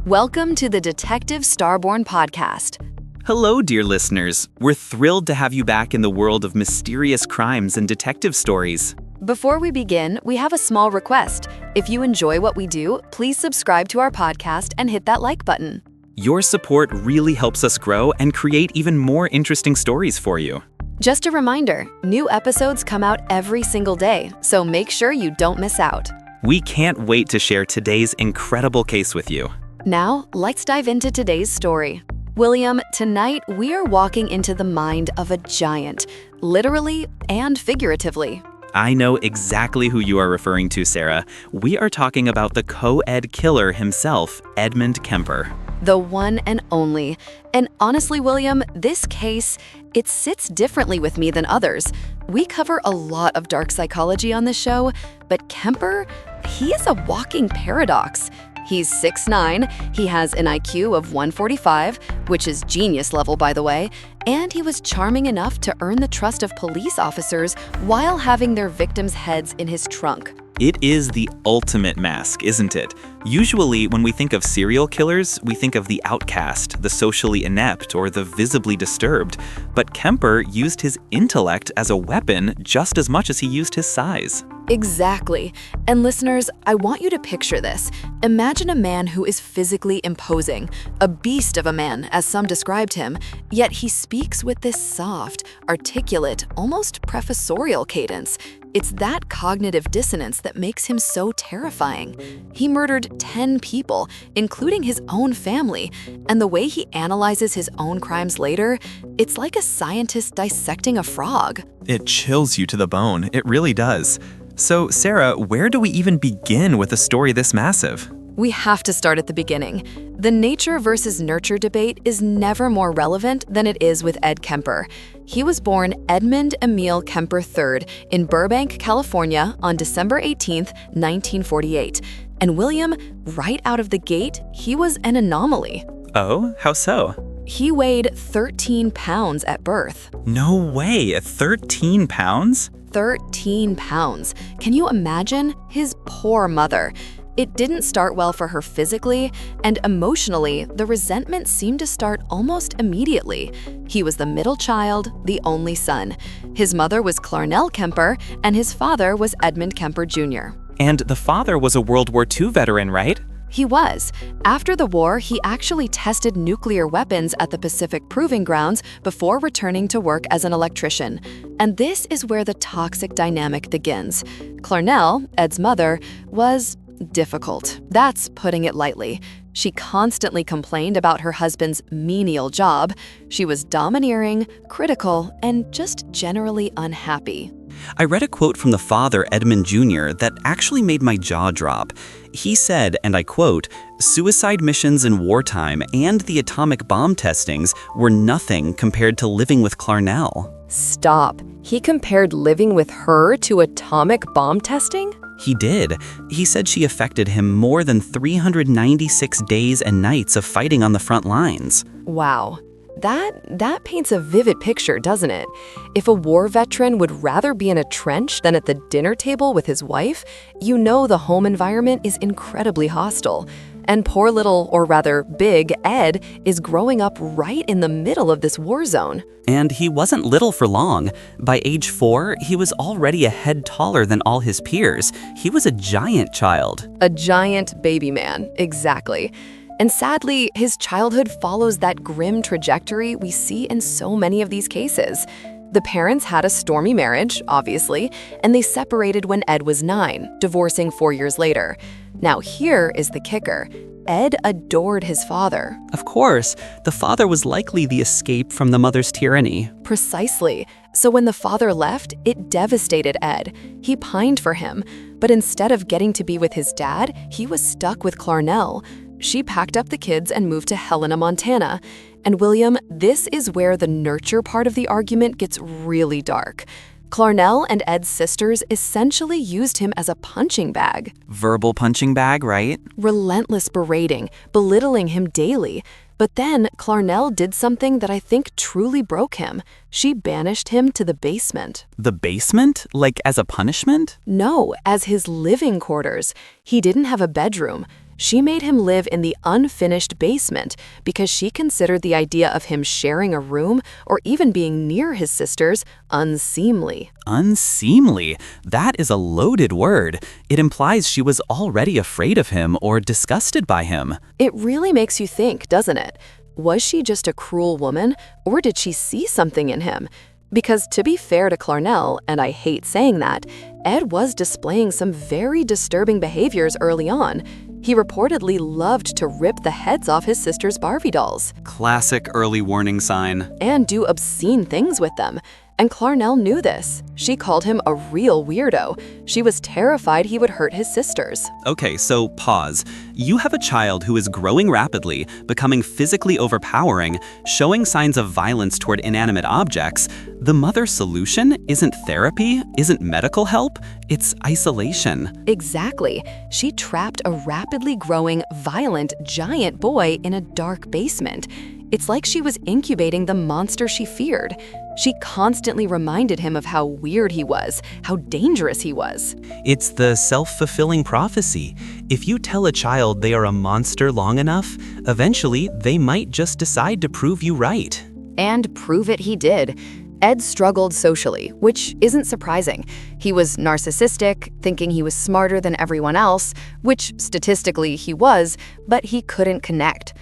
Welcome to the Detective Starborn podcast. Hello, dear listeners. We're thrilled to have you back in the world of mysterious crimes and detective stories. Before we begin, we have a small request. If you enjoy what we do, please subscribe to our podcast and hit that like button. Your support really helps us grow and create even more interesting stories for you. Just a reminder, new episodes come out every single day, so make sure you don't miss out. We can't wait to share today's incredible case with you. Now, let's dive into today's story. William, tonight we are walking into the mind of a giant, literally and figuratively. I know exactly who you are referring to, Sarah. We are talking about the co-ed killer himself, Edmund Kemper. The one and only. And honestly, William, this case, it sits differently with me than others. We cover a lot of dark psychology on this show, but Kemper, he is a walking paradox. He's 6'9", he has an IQ of 145, which is genius level by the way, and he was charming enough to earn the trust of police officers while having their victims' heads in his trunk. It is the ultimate mask, isn't it? Usually, when we think of serial killers, we think of the outcast, the socially inept, or the visibly disturbed. But Kemper used his intellect as a weapon just as much as he used his size. Exactly. And listeners, I want you to picture this. Imagine a man who is physically imposing, a beast of a man, as some described him, yet he speaks with this soft, articulate, almost professorial cadence. It's that cognitive dissonance that makes him so terrifying. He murdered 10 people, including his own family, and the way he analyzes his own crimes later, it's like a scientist dissecting a frog. It chills you to the bone, it really does. So, Sarah, where do we even begin with a story this massive? We have to start at the beginning. The nature versus nurture debate is never more relevant than it is with Ed Kemper. He was born Edmund Emil Kemper III in Burbank, California on December 18, 1948. And William, right out of the gate, he was an anomaly. Oh, how so? He weighed 13 pounds at birth. No way, 13 pounds? 13 pounds. Can you imagine? His poor mother. It didn't start well for her physically, and emotionally, the resentment seemed to start almost immediately. He was the middle child, the only son. His mother was Clarnell Kemper, and his father was Edmund Kemper Jr. And the father was a World War II veteran, right? He was. After the war, he actually tested nuclear weapons at the Pacific Proving Grounds before returning to work as an electrician. And this is where the toxic dynamic begins. Clarnell, Ed's mother, was difficult. That's putting it lightly. She constantly complained about her husband's menial job. She was domineering, critical, and just generally unhappy. I read a quote from the father, Edmund Jr., that actually made my jaw drop. He said, and I quote, "Suicide missions in wartime and the atomic bomb testings were nothing compared to living with Clarnell." Stop. He compared living with her to atomic bomb testing? He did. He said she affected him more than 396 days and nights of fighting on the front lines. Wow. That paints a vivid picture, doesn't it? If a war veteran would rather be in a trench than at the dinner table with his wife, you know the home environment is incredibly hostile. And poor little, or rather big, Ed is growing up right in the middle of this war zone. And he wasn't little for long. By age 4, he was already a head taller than all his peers. He was a giant child. A giant baby man, exactly. And sadly, his childhood follows that grim trajectory we see in so many of these cases. The parents had a stormy marriage, obviously, and they separated when Ed was 9, divorcing 4 years later. Now here is the kicker. Ed adored his father. Of course, the father was likely the escape from the mother's tyranny. Precisely. So when the father left, it devastated Ed. He pined for him, but instead of getting to be with his dad, he was stuck with Clarnell. She packed up the kids and moved to Helena, Montana. And William, this is where the nurture part of the argument gets really dark. Clarnell and Ed's sisters essentially used him as a punching bag. Verbal punching bag, right? Relentless berating, belittling him daily. But then Clarnell did something that I think truly broke him. She banished him to the basement. The basement? Like as a punishment? No, as his living quarters. He didn't have a bedroom. She made him live in the unfinished basement because she considered the idea of him sharing a room or even being near his sisters unseemly. Unseemly? That is a loaded word. It implies she was already afraid of him or disgusted by him. It really makes you think, doesn't it? Was she just a cruel woman, or did she see something in him? Because to be fair to Clarnell, and I hate saying that, Ed was displaying some very disturbing behaviors early on. He reportedly loved to rip the heads off his sister's Barbie dolls. Classic early warning sign. And do obscene things with them. And Clarnell knew this. She called him a real weirdo. She was terrified he would hurt his sisters. Okay, so pause. You have a child who is growing rapidly, becoming physically overpowering, showing signs of violence toward inanimate objects. The mother's solution isn't therapy, isn't medical help, it's isolation. Exactly. She trapped a rapidly growing, violent, giant boy in a dark basement. It's like she was incubating the monster she feared. She constantly reminded him of how weird he was, how dangerous he was. It's the self-fulfilling prophecy. If you tell a child they are a monster long enough, eventually they might just decide to prove you right. And prove it he did. Ed struggled socially, which isn't surprising. He was narcissistic, thinking he was smarter than everyone else, which statistically he was, but he couldn't connect.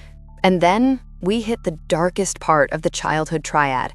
And then we hit the darkest part of the childhood triad: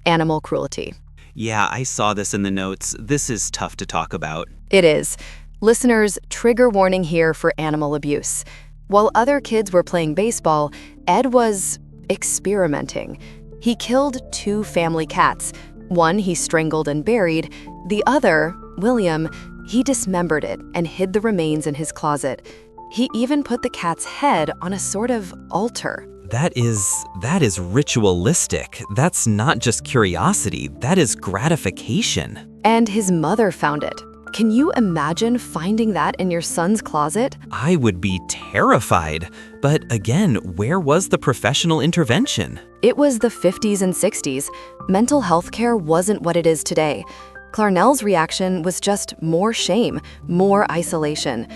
animal cruelty. Yeah, I saw this in the notes. This is tough to talk about. It is. Listeners, trigger warning here for animal abuse. While other kids were playing baseball, Ed was experimenting. He killed 2 family cats. One he strangled and buried. The other, William, he dismembered it and hid the remains in his closet. He even put the cat's head on a sort of altar. That is ritualistic. That's not just curiosity, that is gratification. And his mother found it. Can you imagine finding that in your son's closet? I would be terrified. But again, where was the professional intervention? It was the 50s and 60s. Mental health care wasn't what it is today. Clarnell's reaction was just more shame, more isolation.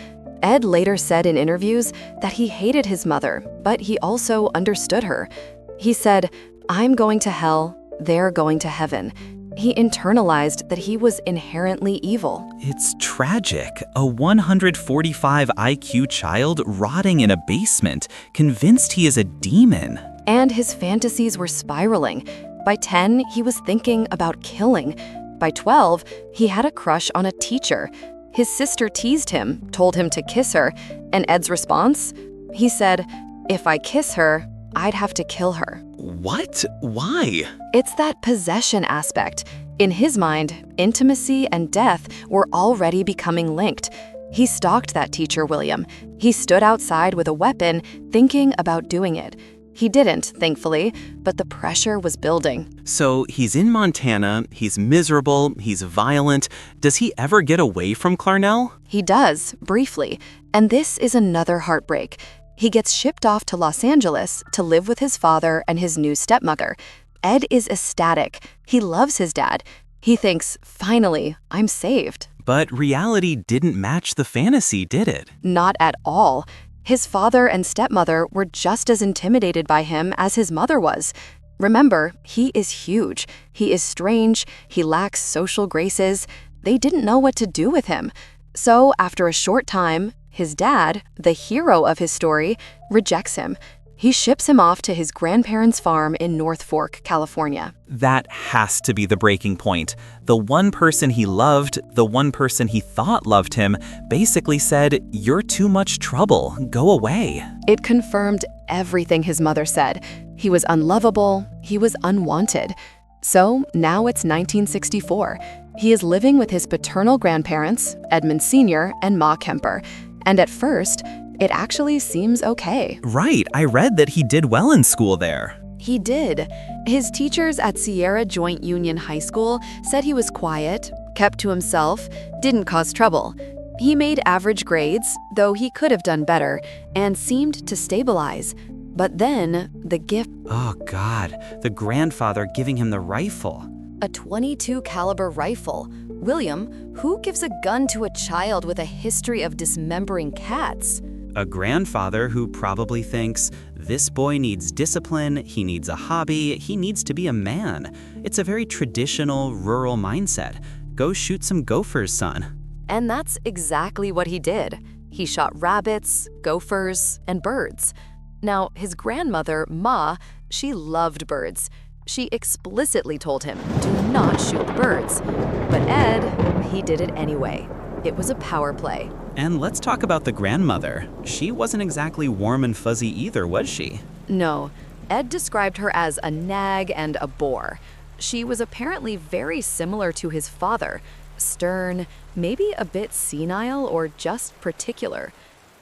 Ed later said in interviews that he hated his mother, but he also understood her. He said, "I'm going to hell, they're going to heaven." He internalized that he was inherently evil. It's tragic. A 145 IQ child rotting in a basement, convinced he is a demon. And his fantasies were spiraling. By 10, he was thinking about killing. By 12, he had a crush on a teacher. His sister teased him, told him to kiss her, and Ed's response? He said, "If I kiss her, I'd have to kill her." What? Why? It's that possession aspect. In his mind, intimacy and death were already becoming linked. He stalked that teacher, William. He stood outside with a weapon, thinking about doing it. He didn't, thankfully, but the pressure was building. So he's in Montana, he's miserable, he's violent. Does he ever get away from Clarnell? He does, briefly. And this is another heartbreak. He gets shipped off to Los Angeles to live with his father and his new stepmother. Ed is ecstatic. He loves his dad. He thinks, finally, I'm saved. But reality didn't match the fantasy, did it? Not at all. His father and stepmother were just as intimidated by him as his mother was. Remember, he is huge. He is strange. He lacks social graces. They didn't know what to do with him. So after a short time, his dad, the hero of his story, rejects him. He ships him off to his grandparents' farm in North Fork, California. That has to be the breaking point. The one person he loved, the one person he thought loved him, basically said, "You're too much trouble, go away." It confirmed everything his mother said. He was unlovable, he was unwanted. So now it's 1964. He is living with his paternal grandparents, Edmund Sr. and Ma Kemper. And at first, it actually seems okay. Right, I read that he did well in school there. He did. His teachers at Sierra Joint Union High School said he was quiet, kept to himself, didn't cause trouble. He made average grades, though he could have done better, and seemed to stabilize. But then, the gift— Oh God, the grandfather giving him the rifle. a .22 caliber rifle. William, who gives a gun to a child with a history of dismembering cats? A grandfather who probably thinks, this boy needs discipline, he needs a hobby, he needs to be a man. It's a very traditional, rural mindset. Go shoot some gophers, son. And that's exactly what he did. He shot rabbits, gophers, and birds. Now, his grandmother, Ma, she loved birds. She explicitly told him, do not shoot the birds. But Ed, he did it anyway. It was a power play. And let's talk about the grandmother. She wasn't exactly warm and fuzzy either, was she? No, Ed described her as a nag and a bore. She was apparently very similar to his father, stern, maybe a bit senile or just particular.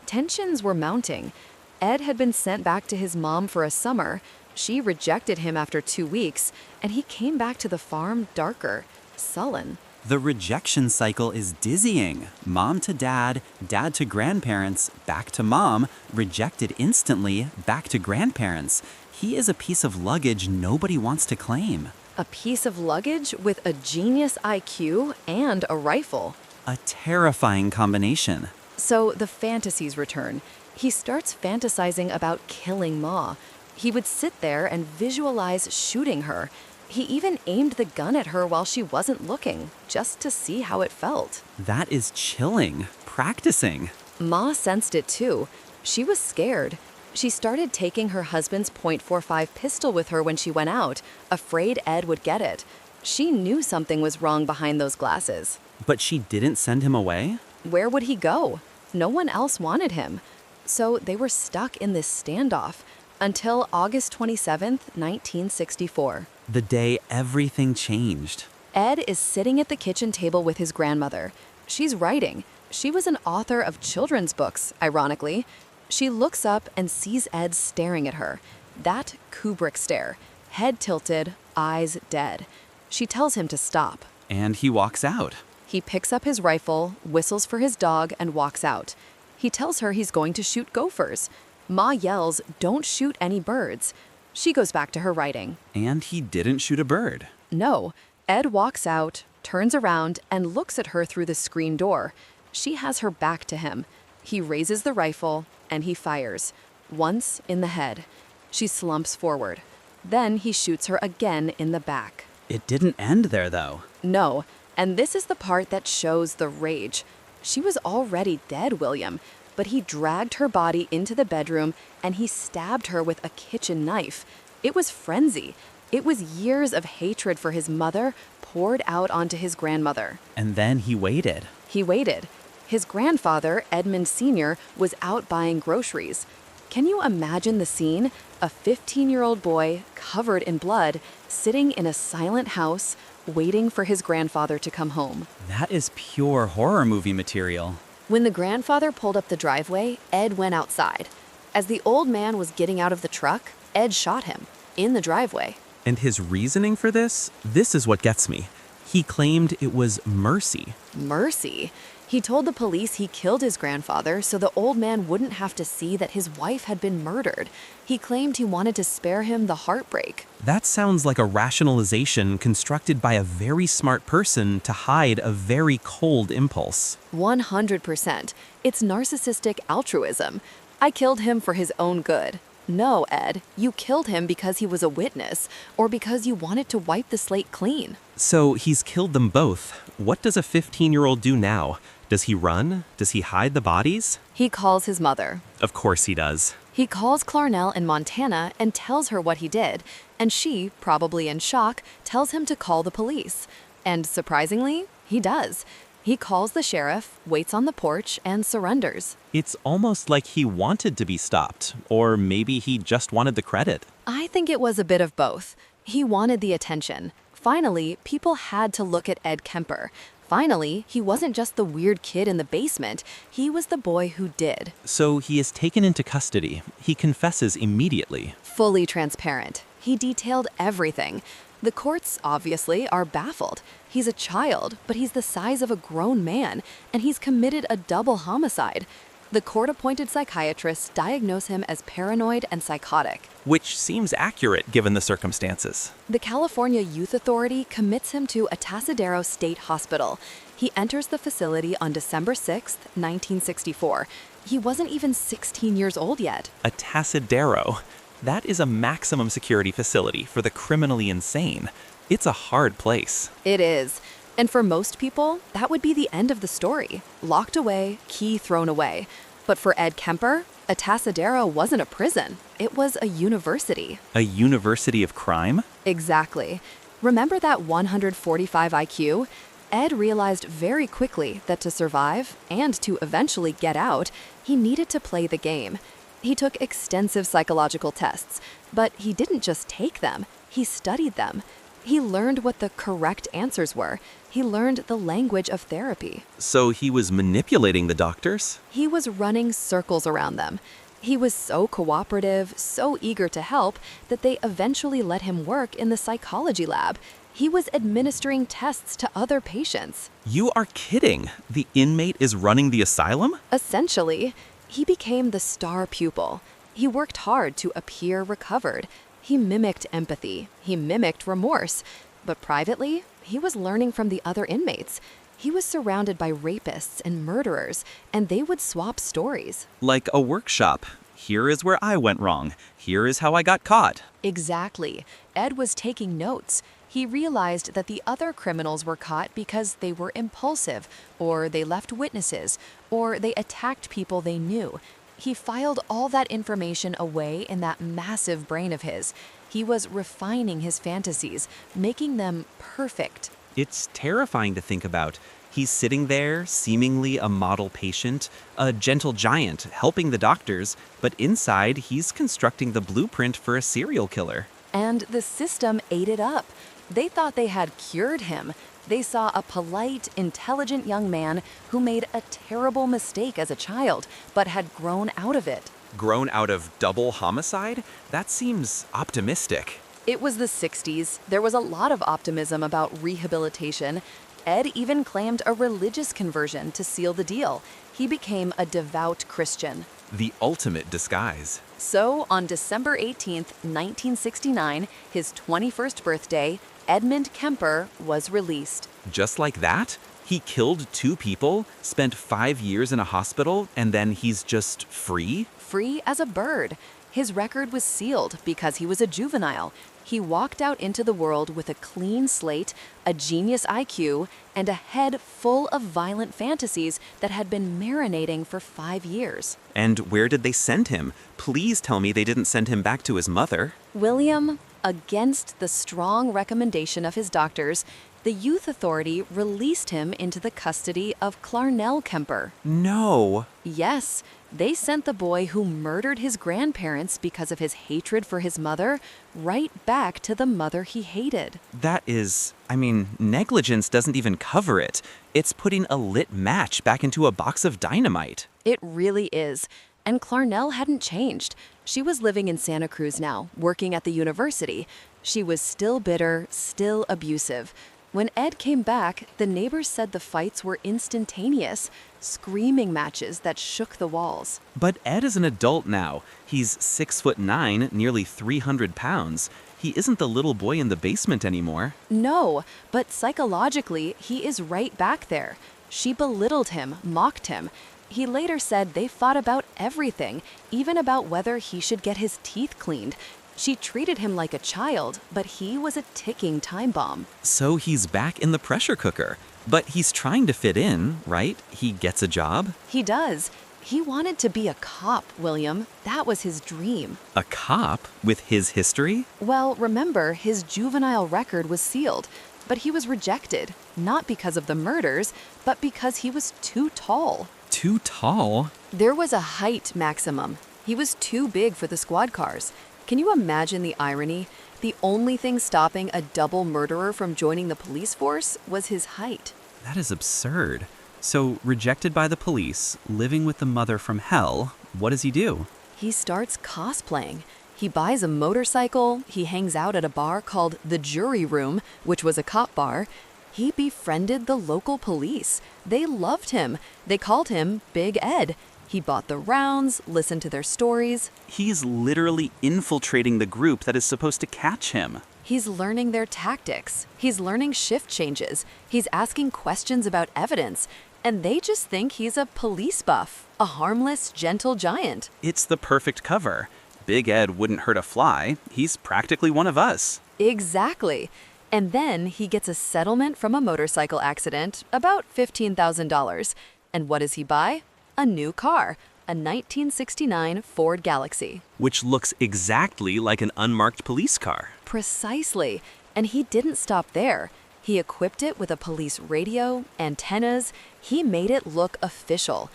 Tensions were mounting. Ed had been sent back to his mom for a summer. She rejected him after 2 weeks, and he came back to the farm darker, sullen. The rejection cycle is dizzying. Mom to dad, dad to grandparents, back to mom, rejected instantly, back to grandparents. He is a piece of luggage nobody wants to claim. A piece of luggage with a genius IQ and a rifle. A terrifying combination. So the fantasies return. He starts fantasizing about killing Ma. He would sit there and visualize shooting her. He even aimed the gun at her while she wasn't looking, just to see how it felt. That is chilling. Practicing. Ma sensed it too. She was scared. She started taking her husband's .45 pistol with her when she went out, afraid Ed would get it. She knew something was wrong behind those glasses. But she didn't send him away? Where would he go? No one else wanted him. So they were stuck in this standoff until August 27th, 1964. The day everything changed. Ed is sitting at the kitchen table with his grandmother. She's writing. She was an author of children's books, ironically. She looks up and sees Ed staring at her. That Kubrick stare. Head tilted, eyes dead. She tells him to stop. And he walks out. He picks up his rifle, whistles for his dog, and walks out. He tells her he's going to shoot gophers. Ma yells, "Don't shoot any birds." She goes back to her writing. And he didn't shoot a bird. No. Ed walks out, turns around, and looks at her through the screen door. She has her back to him. He raises the rifle, and he fires. Once in the head. She slumps forward. Then he shoots her again in the back. It didn't end there, though. No, and this is the part that shows the rage. She was already dead, William, but he dragged her body into the bedroom and he stabbed her with a kitchen knife. It was frenzy. It was years of hatred for his mother poured out onto his grandmother. And then he waited. He waited. His grandfather, Edmund Sr., was out buying groceries. Can you imagine the scene? A 15-year-old boy, covered in blood, sitting in a silent house, waiting for his grandfather to come home. That is pure horror movie material. When the grandfather pulled up the driveway, Ed went outside. As the old man was getting out of the truck, Ed shot him in the driveway. And his reasoning for this is what gets me. He claimed it was mercy. Mercy? He told the police he killed his grandfather so the old man wouldn't have to see that his wife had been murdered. He claimed he wanted to spare him the heartbreak. That sounds like a rationalization constructed by a very smart person to hide a very cold impulse. 100%. It's narcissistic altruism. I killed him for his own good. No, Ed, you killed him because he was a witness, or because you wanted to wipe the slate clean. So he's killed them both. What does a 15-year-old do now? Does he run? Does he hide the bodies? He calls his mother. Of course he does. He calls Clarnell in Montana and tells her what he did, and she, probably in shock, tells him to call the police. And surprisingly, he does. He calls the sheriff, waits on the porch, and surrenders. It's almost like he wanted to be stopped, or maybe he just wanted the credit. I think it was a bit of both. He wanted the attention. Finally, people had to look at Ed Kemper. Finally, he wasn't just the weird kid in the basement. He was the boy who did. So he is taken into custody. He confesses immediately. Fully transparent. He detailed everything. The courts, obviously, are baffled. He's a child, but he's the size of a grown man, and he's committed a double homicide. The court-appointed psychiatrists diagnose him as paranoid and psychotic. Which seems accurate given the circumstances. The California Youth Authority commits him to Atascadero State Hospital. He enters the facility on December 6, 1964. He wasn't even 16 years old yet. A Tasadero. That is a maximum security facility for the criminally insane. It's a hard place. It is. And for most people, that would be the end of the story. Locked away, key thrown away. But for Ed Kemper, a Tasadero wasn't a prison. It was a university. A university of crime? Exactly. Remember that 145 IQ? Ed realized very quickly that to survive and to eventually get out, he needed to play the game. He took extensive psychological tests, but he didn't just take them, he studied them. He learned what the correct answers were. He learned the language of therapy. So he was manipulating the doctors? He was running circles around them. He was so cooperative, so eager to help, that they eventually let him work in the psychology lab. He was administering tests to other patients. You are kidding. The inmate is running the asylum? Essentially, he became the star pupil. He worked hard to appear recovered. He mimicked empathy. He mimicked remorse. But privately, he was learning from the other inmates. He was surrounded by rapists and murderers, and they would swap stories. Like a workshop. Here is where I went wrong. Here is how I got caught. Exactly. Ed was taking notes. He realized that the other criminals were caught because they were impulsive, or they left witnesses, or they attacked people they knew. He filed all that information away in that massive brain of his. He was refining his fantasies, making them perfect. It's terrifying to think about. He's sitting there, seemingly a model patient, a gentle giant, helping the doctors, but inside he's constructing the blueprint for a serial killer. And the system ate it up. They thought they had cured him. They saw a polite, intelligent young man who made a terrible mistake as a child, but had grown out of it. Grown out of double homicide? That seems optimistic. It was the 60s. There was a lot of optimism about rehabilitation. Ed even claimed a religious conversion to seal the deal. He became a devout Christian. The ultimate disguise. So, on December 18th, 1969, his 21st birthday, Edmund Kemper was released. Just like that? He killed 2 people, spent 5 years in a hospital, and then he's just free? Free as a bird. His record was sealed because he was a juvenile. He walked out into the world with a clean slate, a genius IQ, and a head full of violent fantasies that had been marinating for 5 years. And where did they send him? Please tell me they didn't send him back to his mother. William, against the strong recommendation of his doctors, the youth authority released him into the custody of Clarnell Kemper. No. Yes, they sent the boy who murdered his grandparents because of his hatred for his mother right back to the mother he hated. That is, negligence doesn't even cover it. It's putting a lit match back into a box of dynamite. It really is. And Clarnell hadn't changed. She was living in Santa Cruz now, working at the university. She was still bitter, still abusive. When Ed came back, the neighbors said the fights were instantaneous, screaming matches that shook the walls. But Ed is an adult now. He's 6'9", nearly 300 pounds. He isn't the little boy in the basement anymore. No, but psychologically, he is right back there. She belittled him, mocked him. He later said they fought about everything, even about whether he should get his teeth cleaned. She treated him like a child, but he was a ticking time bomb. So he's back in the pressure cooker. But he's trying to fit in, right? He gets a job? He does. He wanted to be a cop, William. That was his dream. A cop? With his history? Well, remember, his juvenile record was sealed, but he was rejected, not because of the murders, but because he was too tall. Too tall? There was a height maximum. He was too big for the squad cars. Can you imagine the irony? The only thing stopping a double murderer from joining the police force was his height. That is absurd. So, rejected by the police, living with the mother from hell, what does he do? He starts cosplaying. He buys a motorcycle. He hangs out at a bar called the Jury Room, which was a cop bar. He befriended the local police. They loved him. They called him Big Ed. He bought the rounds, listened to their stories. He's literally infiltrating the group that is supposed to catch him. He's learning their tactics. He's learning shift changes. He's asking questions about evidence. And they just think he's a police buff, a harmless, gentle giant. It's the perfect cover. Big Ed wouldn't hurt a fly. He's practically one of us. Exactly. And then he gets a settlement from a motorcycle accident, about $15,000. And what does he buy? A new car, a 1969 Ford Galaxy. Which looks exactly like an unmarked police car. Precisely. And he didn't stop there. He equipped it with a police radio, antennas. He made it look official.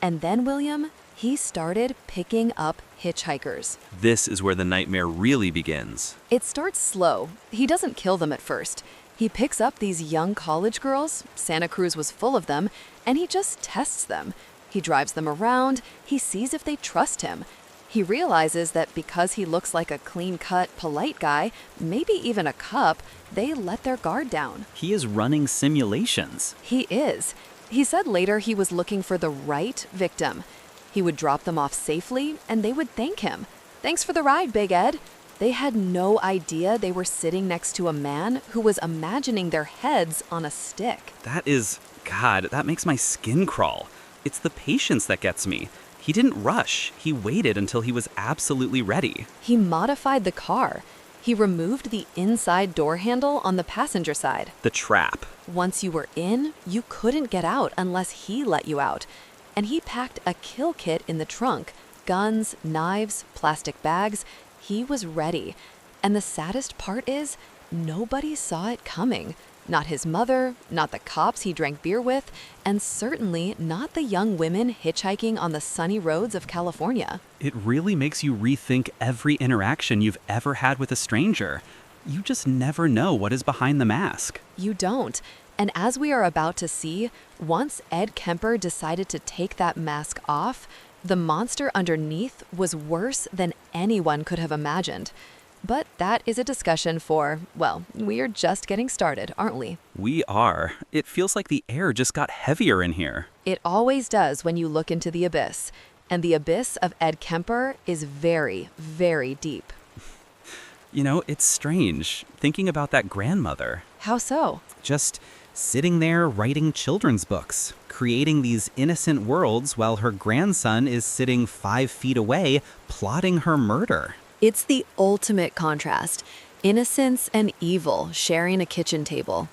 And then, William, he started picking up hitchhikers. This is where the nightmare really begins. It starts slow. He doesn't kill them at first. He picks up these young college girls, Santa Cruz was full of them, and he just tests them. He drives them around, he sees if they trust him. He realizes that because he looks like a clean-cut, polite guy, maybe even a cop, they let their guard down. He is running simulations. He is. He said later he was looking for the right victim. He would drop them off safely, and they would thank him. Thanks for the ride, Big Ed. They had no idea they were sitting next to a man who was imagining their heads on a stick. God, that makes my skin crawl. It's the patience that gets me. He didn't rush. He waited until he was absolutely ready. He modified the car. He removed the inside door handle on the passenger side. The trap. Once you were in, you couldn't get out unless he let you out. And he packed a kill kit in the trunk. Guns, knives, plastic bags. He was ready. And the saddest part is, nobody saw it coming. Not his mother, not the cops he drank beer with, and certainly not the young women hitchhiking on the sunny roads of California. It really makes you rethink every interaction you've ever had with a stranger. You just never know what is behind the mask. You don't. And as we are about to see, once Ed Kemper decided to take that mask off, the monster underneath was worse than anyone could have imagined. But that is a discussion for, well, we are just getting started, aren't we? We are. It feels like the air just got heavier in here. It always does when you look into the abyss. And the abyss of Ed Kemper is very, very deep. You know, it's strange thinking about that grandmother. How so? Just sitting there writing children's books, creating these innocent worlds while her grandson is sitting 5 feet away plotting her murder. It's the ultimate contrast. Innocence and evil sharing a kitchen table.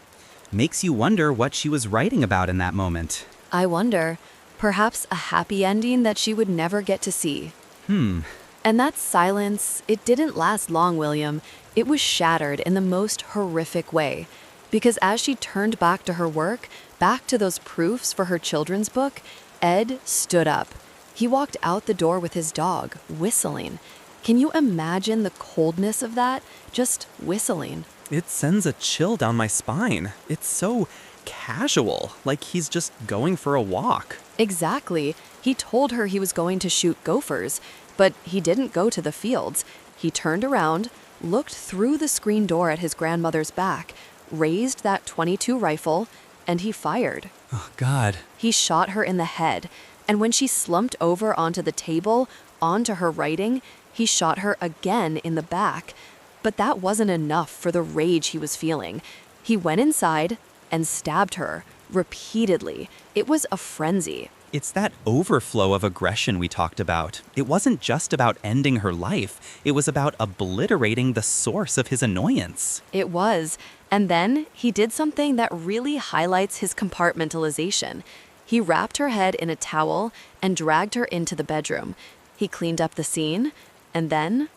Makes you wonder what she was writing about in that moment. I wonder, perhaps a happy ending that she would never get to see. And that silence, it didn't last long, William. It was shattered in the most horrific way. Because as she turned back to her work, back to those proofs for her children's book, Ed stood up. He walked out the door with his dog, whistling. Can you imagine the coldness of that? Just whistling. It sends a chill down my spine. It's so casual, like he's just going for a walk. Exactly. He told her he was going to shoot gophers, but he didn't go to the fields. He turned around, looked through the screen door at his grandmother's back, raised that .22 rifle, and he fired. Oh, God. He shot her in the head, and when she slumped over onto the table, onto her writing, he shot her again in the back. But that wasn't enough for the rage he was feeling. He went inside and stabbed her repeatedly. It was a frenzy. It's that overflow of aggression we talked about. It wasn't just about ending her life. It was about obliterating the source of his annoyance. It was. And then he did something that really highlights his compartmentalization. He wrapped her head in a towel and dragged her into the bedroom. He cleaned up the scene, and then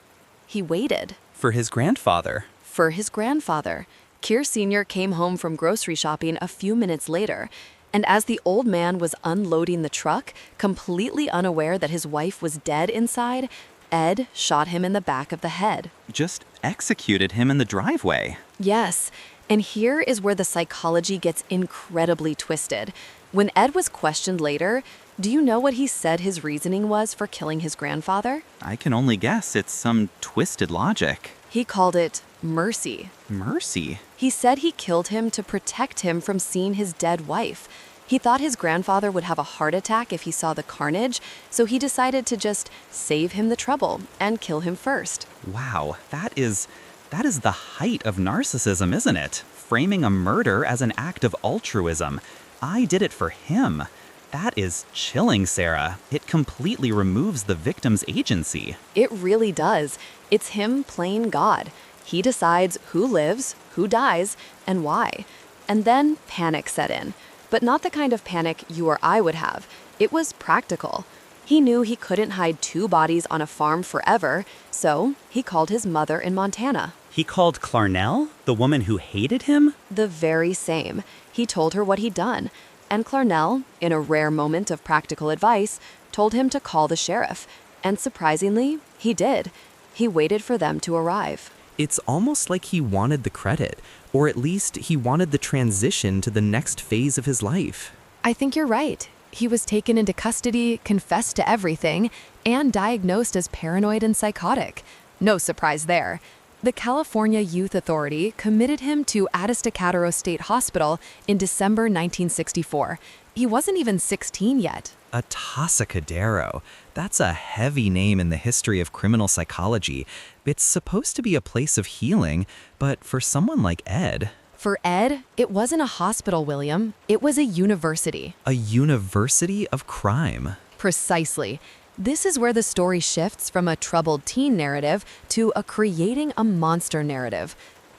he waited. For his grandfather. For his grandfather. Keir Sr. came home from grocery shopping a few minutes later, and as the old man was unloading the truck, completely unaware that his wife was dead inside, Ed shot him in the back of the head. Just executed him in the driveway. Yes, and here is where the psychology gets incredibly twisted. When Ed was questioned later, do you know what he said his reasoning was for killing his grandfather? I can only guess it's some twisted logic. He called it mercy. Mercy? He said he killed him to protect him from seeing his dead wife. He thought his grandfather would have a heart attack if he saw the carnage, so he decided to just save him the trouble and kill him first. Wow, that is the height of narcissism, isn't it? Framing a murder as an act of altruism. I did it for him. That is chilling, Sarah. It completely removes the victim's agency. It really does. It's him playing God. He decides who lives, who dies, and why. And then panic set in. But not the kind of panic you or I would have. It was practical. He knew he couldn't hide 2 bodies on a farm forever, so he called his mother in Montana. He called Clarnell, the woman who hated him? The very same. He told her what he'd done. And Clarnell, in a rare moment of practical advice, told him to call the sheriff. And surprisingly, he did. He waited for them to arrive. It's almost like he wanted the credit, or at least he wanted the transition to the next phase of his life. I think you're right. He was taken into custody, confessed to everything, and diagnosed as paranoid and psychotic. No surprise there. The California Youth Authority committed him to Atascadero State Hospital in December 1964. He wasn't even 16 yet. Atascadero. That's a heavy name in the history of criminal psychology. It's supposed to be a place of healing, but for someone like Ed... For Ed, it wasn't a hospital, William. It was a university. A university of crime. Precisely. This is where the story shifts from a troubled teen narrative to a creating a monster narrative.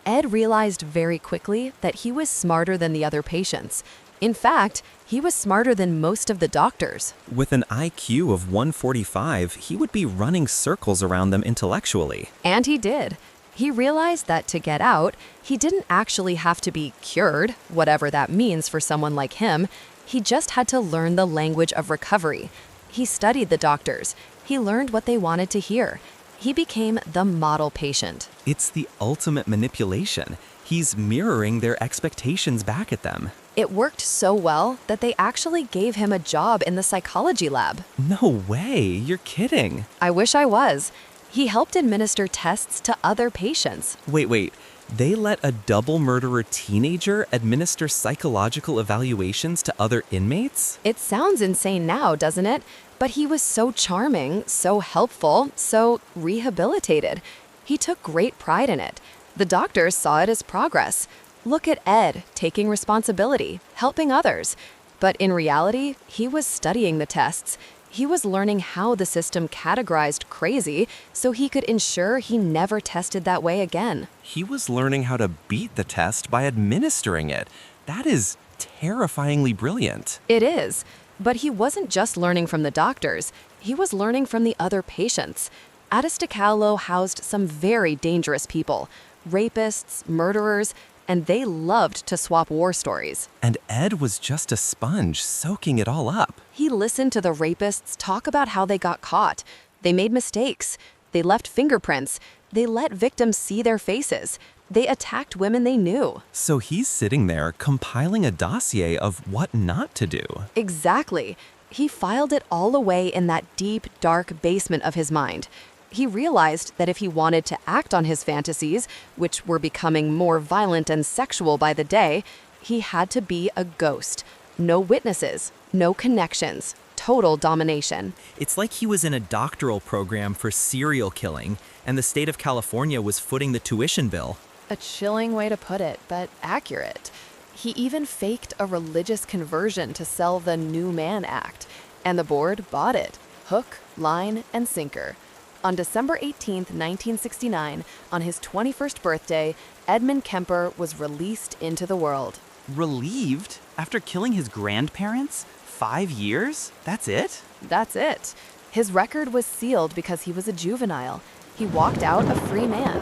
Ed realized very quickly that he was smarter than the other patients. In fact, he was smarter than most of the doctors. With an IQ of 145, he would be running circles around them intellectually. And he did. He realized that to get out, he didn't actually have to be cured, whatever that means for someone like him. He just had to learn the language of recovery. He studied the doctors. He learned what they wanted to hear. He became the model patient. It's the ultimate manipulation. He's mirroring their expectations back at them. It worked so well that they actually gave him a job in the psychology lab. No way, you're kidding. I wish I was. He helped administer tests to other patients. Wait. They let a double murderer teenager administer psychological evaluations to other inmates? It sounds insane now, doesn't it? But he was so charming, so helpful, so rehabilitated. He took great pride in it. The doctors saw it as progress. Look at Ed, taking responsibility, helping others. But in reality, he was studying the tests. He was learning how the system categorized crazy so he could ensure he never tested that way again. He was learning how to beat the test by administering it. That is terrifyingly brilliant. It is. But he wasn't just learning from the doctors. He was learning from the other patients. Atascadero housed some very dangerous people, rapists, murderers, and they loved to swap war stories. And Ed was just a sponge, soaking it all up. He listened to the rapists talk about how they got caught. They made mistakes. They left fingerprints. They let victims see their faces. They attacked women they knew. So he's sitting there compiling a dossier of what not to do. Exactly. He filed it all away in that deep, dark basement of his mind. He realized that if he wanted to act on his fantasies, which were becoming more violent and sexual by the day, he had to be a ghost. No witnesses, no connections, total domination. It's like he was in a doctoral program for serial killing, and the state of California was footing the tuition bill. A chilling way to put it, but accurate. He even faked a religious conversion to sell the New Man Act, and the board bought it, hook, line, and sinker. On December 18, 1969, on his 21st birthday, Edmund Kemper was released into the world. Relieved? After killing his grandparents? 5 years? That's it? That's it. His record was sealed because he was a juvenile. He walked out a free man.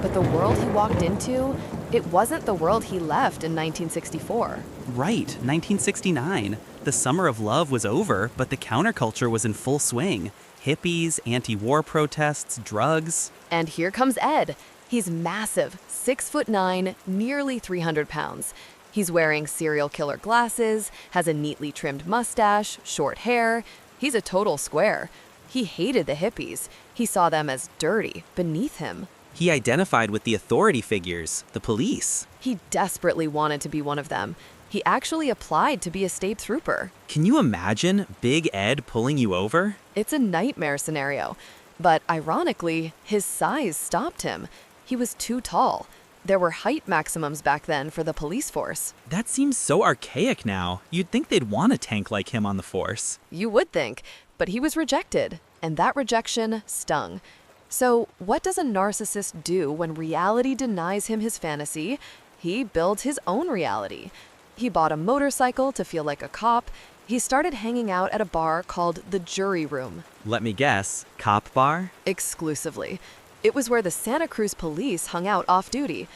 But the world he walked into, it wasn't the world he left in 1964. Right, 1969. The summer of love was over, but the counterculture was in full swing. Hippies, anti-war protests, drugs. And here comes Ed. He's massive, 6'9", nearly 300 pounds. He's wearing serial killer glasses, has a neatly trimmed mustache, short hair. He's a total square. He hated the hippies. He saw them as dirty, beneath him. He identified with the authority figures, the police. He desperately wanted to be one of them. He actually applied to be a state trooper. Can you imagine Big Ed pulling you over? It's a nightmare scenario. But ironically, his size stopped him. He was too tall. There were height maximums back then for the police force. That seems so archaic now. You'd think they'd want a tank like him on the force. You would think, but he was rejected, and that rejection stung. So, what does a narcissist do when reality denies him his fantasy? He builds his own reality. He bought a motorcycle to feel like a cop. He started hanging out at a bar called the Jury Room. Let me guess, cop bar? Exclusively. It was where the Santa Cruz police hung out off-duty.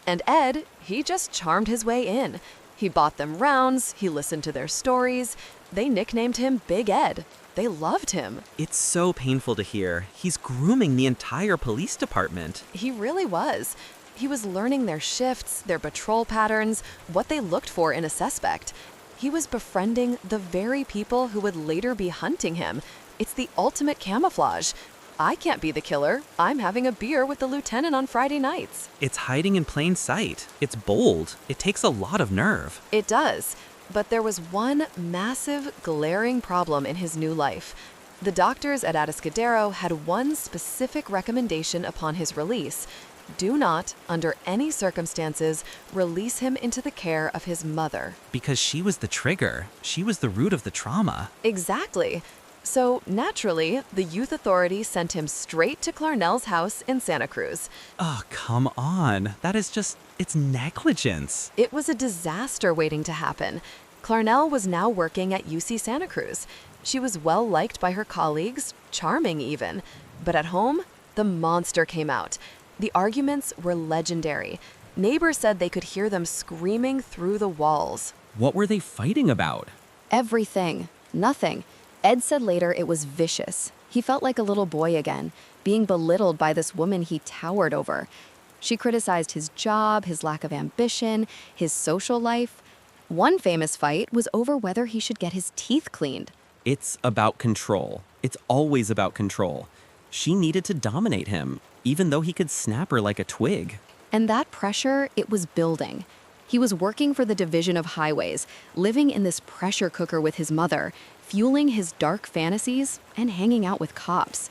And Ed, he just charmed his way in. He bought them rounds, he listened to their stories. They nicknamed him Big Ed. They loved him. It's so painful to hear. He's grooming the entire police department. He really was. He was learning their shifts, their patrol patterns, what they looked for in a suspect. He was befriending the very people who would later be hunting him. It's the ultimate camouflage. I can't be the killer. I'm having a beer with the lieutenant on Friday nights. It's hiding in plain sight. It's bold. It takes a lot of nerve. It does. But there was one massive, glaring problem in his new life. The doctors at Atascadero had one specific recommendation upon his release. Do not, under any circumstances, release him into the care of his mother. Because she was the trigger. She was the root of the trauma. Exactly. So, naturally, the youth authority sent him straight to Clarnell's house in Santa Cruz. Oh, come on. That is just, it's negligence. It was a disaster waiting to happen. Clarnell was now working at UC Santa Cruz. She was well liked by her colleagues, charming even. But at home, the monster came out. The arguments were legendary. Neighbors said they could hear them screaming through the walls. What were they fighting about? Everything. Nothing. Ed said later it was vicious. He felt like a little boy again, being belittled by this woman he towered over. She criticized his job, his lack of ambition, his social life. One famous fight was over whether he should get his teeth cleaned. It's about control. It's always about control. She needed to dominate him, even though he could snap her like a twig. And that pressure, it was building. He was working for the Division of Highways, living in this pressure cooker with his mother, fueling his dark fantasies and hanging out with cops.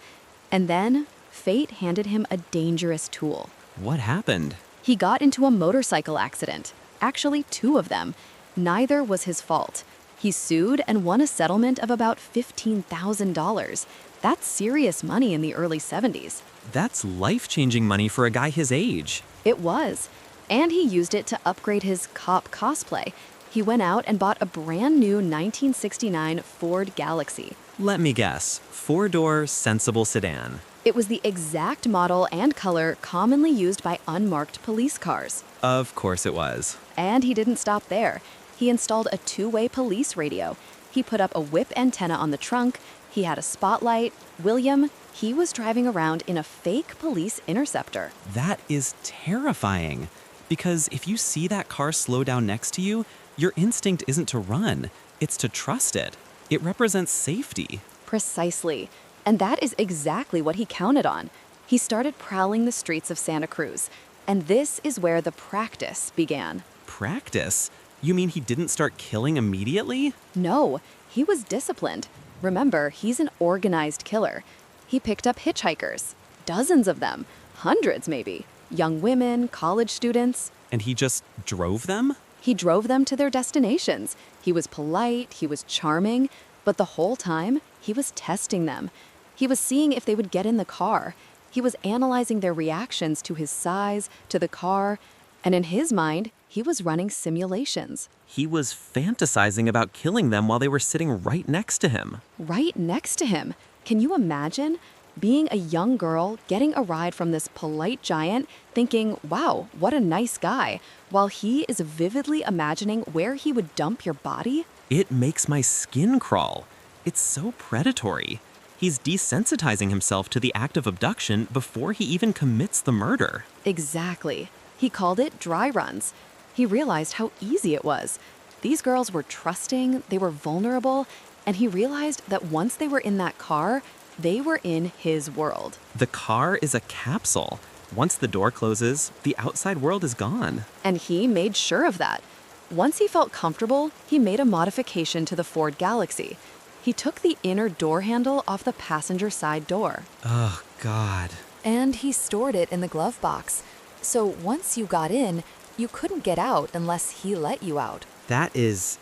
And then, fate handed him a dangerous tool. What happened? He got into a motorcycle accident. Actually, 2 of them. Neither was his fault. He sued and won a settlement of about $15,000. That's serious money in the early 70s. That's life-changing money for a guy his age. It was. And he used it to upgrade his cop cosplay. He went out and bought a brand new 1969 Ford Galaxy. Let me guess, 4-door, sensible sedan. It was the exact model and color commonly used by unmarked police cars. Of course it was. And he didn't stop there. He installed a 2-way police radio. He put up a whip antenna on the trunk. He had a spotlight. William, he was driving around in a fake police interceptor. That is terrifying. Because if you see that car slow down next to you, your instinct isn't to run, it's to trust it. It represents safety. Precisely. And that is exactly what he counted on. He started prowling the streets of Santa Cruz. And this is where the practice began. Practice? You mean he didn't start killing immediately? No, he was disciplined. Remember, he's an organized killer. He picked up hitchhikers, dozens of them, hundreds maybe, young women, college students. And he just drove them? He drove them to their destinations. He was polite, he was charming, but the whole time, he was testing them. He was seeing if they would get in the car. He was analyzing their reactions to his size, to the car, and in his mind, he was running simulations. He was fantasizing about killing them while they were sitting right next to him. Right next to him. Can you imagine? Being a young girl, getting a ride from this polite giant, thinking, wow, what a nice guy, while he is vividly imagining where he would dump your body? It makes my skin crawl. It's so predatory. He's desensitizing himself to the act of abduction before he even commits the murder. Exactly. He called it dry runs. He realized how easy it was. These girls were trusting, they were vulnerable, and he realized that once they were in that car, they were in his world. The car is a capsule. Once the door closes, the outside world is gone. And he made sure of that. Once he felt comfortable, he made a modification to the Ford Galaxy. He took the inner door handle off the passenger side door. Oh, God. And he stored it in the glove box. So once you got in, you couldn't get out unless he let you out. That's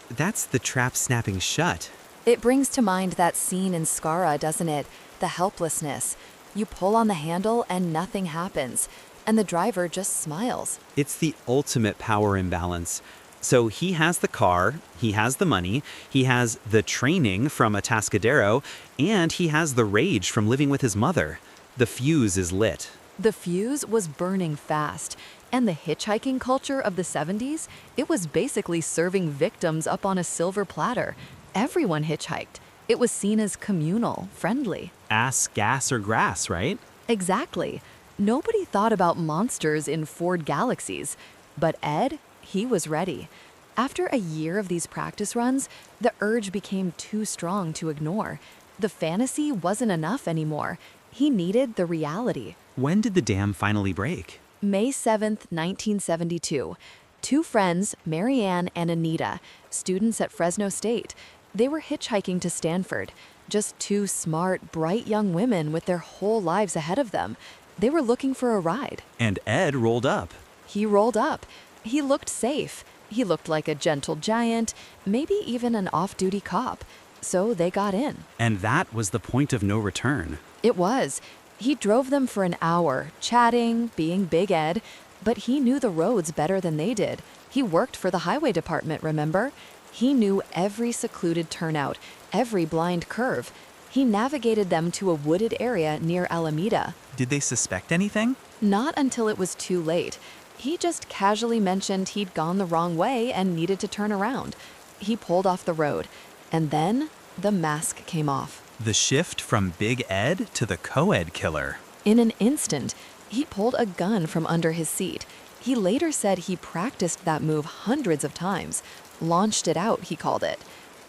the trap snapping shut. It brings to mind that scene in Skara, doesn't it? The helplessness. You pull on the handle and nothing happens, and the driver just smiles. It's the ultimate power imbalance. So he has the car, he has the money, he has the training from Atascadero, and he has the rage from living with his mother. The fuse is lit. The fuse was burning fast, and the hitchhiking culture of the 70s, it was basically serving victims up on a silver platter. Everyone hitchhiked. It was seen as communal, friendly. Ass, gas, or grass, right? Exactly. Nobody thought about monsters in Ford Galaxies, but Ed, he was ready. After a year of these practice runs, the urge became too strong to ignore. The fantasy wasn't enough anymore. He needed the reality. When did the dam finally break? May 7th, 1972. Two friends, Marianne and Anita, students at Fresno State. They were hitchhiking to Stanford. Just two smart, bright young women with their whole lives ahead of them. They were looking for a ride. And Ed rolled up. He rolled up. He looked safe. He looked like a gentle giant, maybe even an off-duty cop. So they got in. And that was the point of no return. It was. He drove them for an hour, chatting, being Big Ed, but he knew the roads better than they did. He worked for the highway department, remember? He knew every secluded turnout, every blind curve. He navigated them to a wooded area near Alameda. Did they suspect anything? Not until it was too late. He just casually mentioned he'd gone the wrong way and needed to turn around. He pulled off the road, and then the mask came off. The shift from Big Ed to the co-ed killer. In an instant, he pulled a gun from under his seat. He later said he practiced that move hundreds of times. Launched it out, he called it.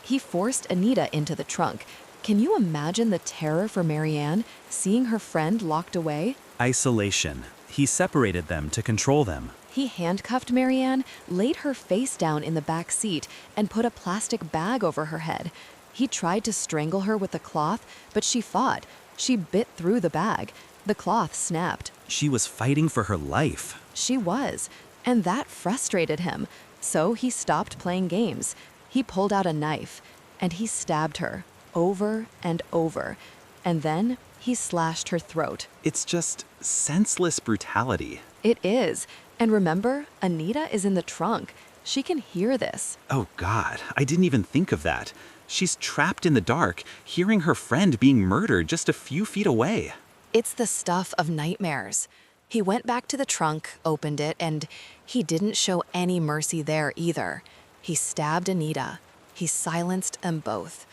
He forced Anita into the trunk. Can you imagine the terror for Marianne, seeing her friend locked away? Isolation. He separated them to control them. He handcuffed Marianne, laid her face down in the back seat, and put a plastic bag over her head. He tried to strangle her with the cloth, but she fought. She bit through the bag. The cloth snapped. She was fighting for her life. She was, and that frustrated him. So he stopped playing games. He pulled out a knife, and he stabbed her over and over. And then he slashed her throat. It's just senseless brutality. It is. And remember, Anita is in the trunk. She can hear this. Oh God, I didn't even think of that. She's trapped in the dark, hearing her friend being murdered just a few feet away. It's the stuff of nightmares. He went back to the trunk, opened it, and he didn't show any mercy there either. He stabbed Anita. He silenced them both.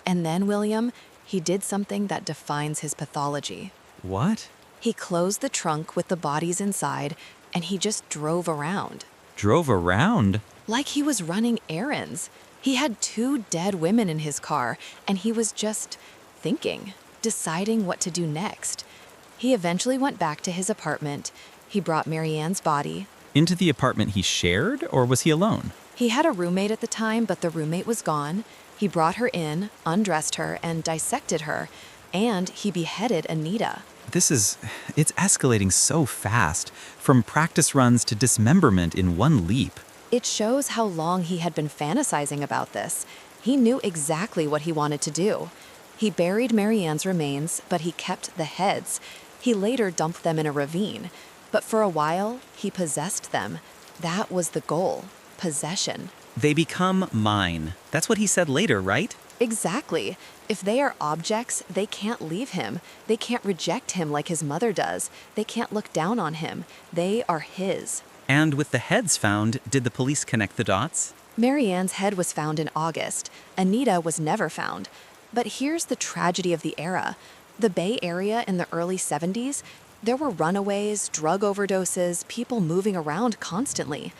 And then, William, he did something that defines his pathology. What? He closed the trunk with the bodies inside, and he just drove around. Drove around? Like he was running errands. He had two dead women in his car, and he was just thinking, deciding what to do next. He eventually went back to his apartment. He brought Marianne's body. Into the apartment he shared, or was he alone? He had a roommate at the time, but the roommate was gone. He brought her in, undressed her, and dissected her. And he beheaded Anita. It's escalating so fast, from practice runs to dismemberment in one leap. It shows how long he had been fantasizing about this. He knew exactly what he wanted to do. He buried Marianne's remains, but he kept the heads. He later dumped them in a ravine. But for a while, he possessed them. That was the goal. Possession. They become mine. That's what he said later, right? Exactly. If they are objects, they can't leave him. They can't reject him like his mother does. They can't look down on him. They are his. And with the heads found, did the police connect the dots? Marianne's head was found in August. Anita was never found. But here's the tragedy of the era. The Bay Area in the early 70s, there were runaways, drug overdoses, people moving around constantly.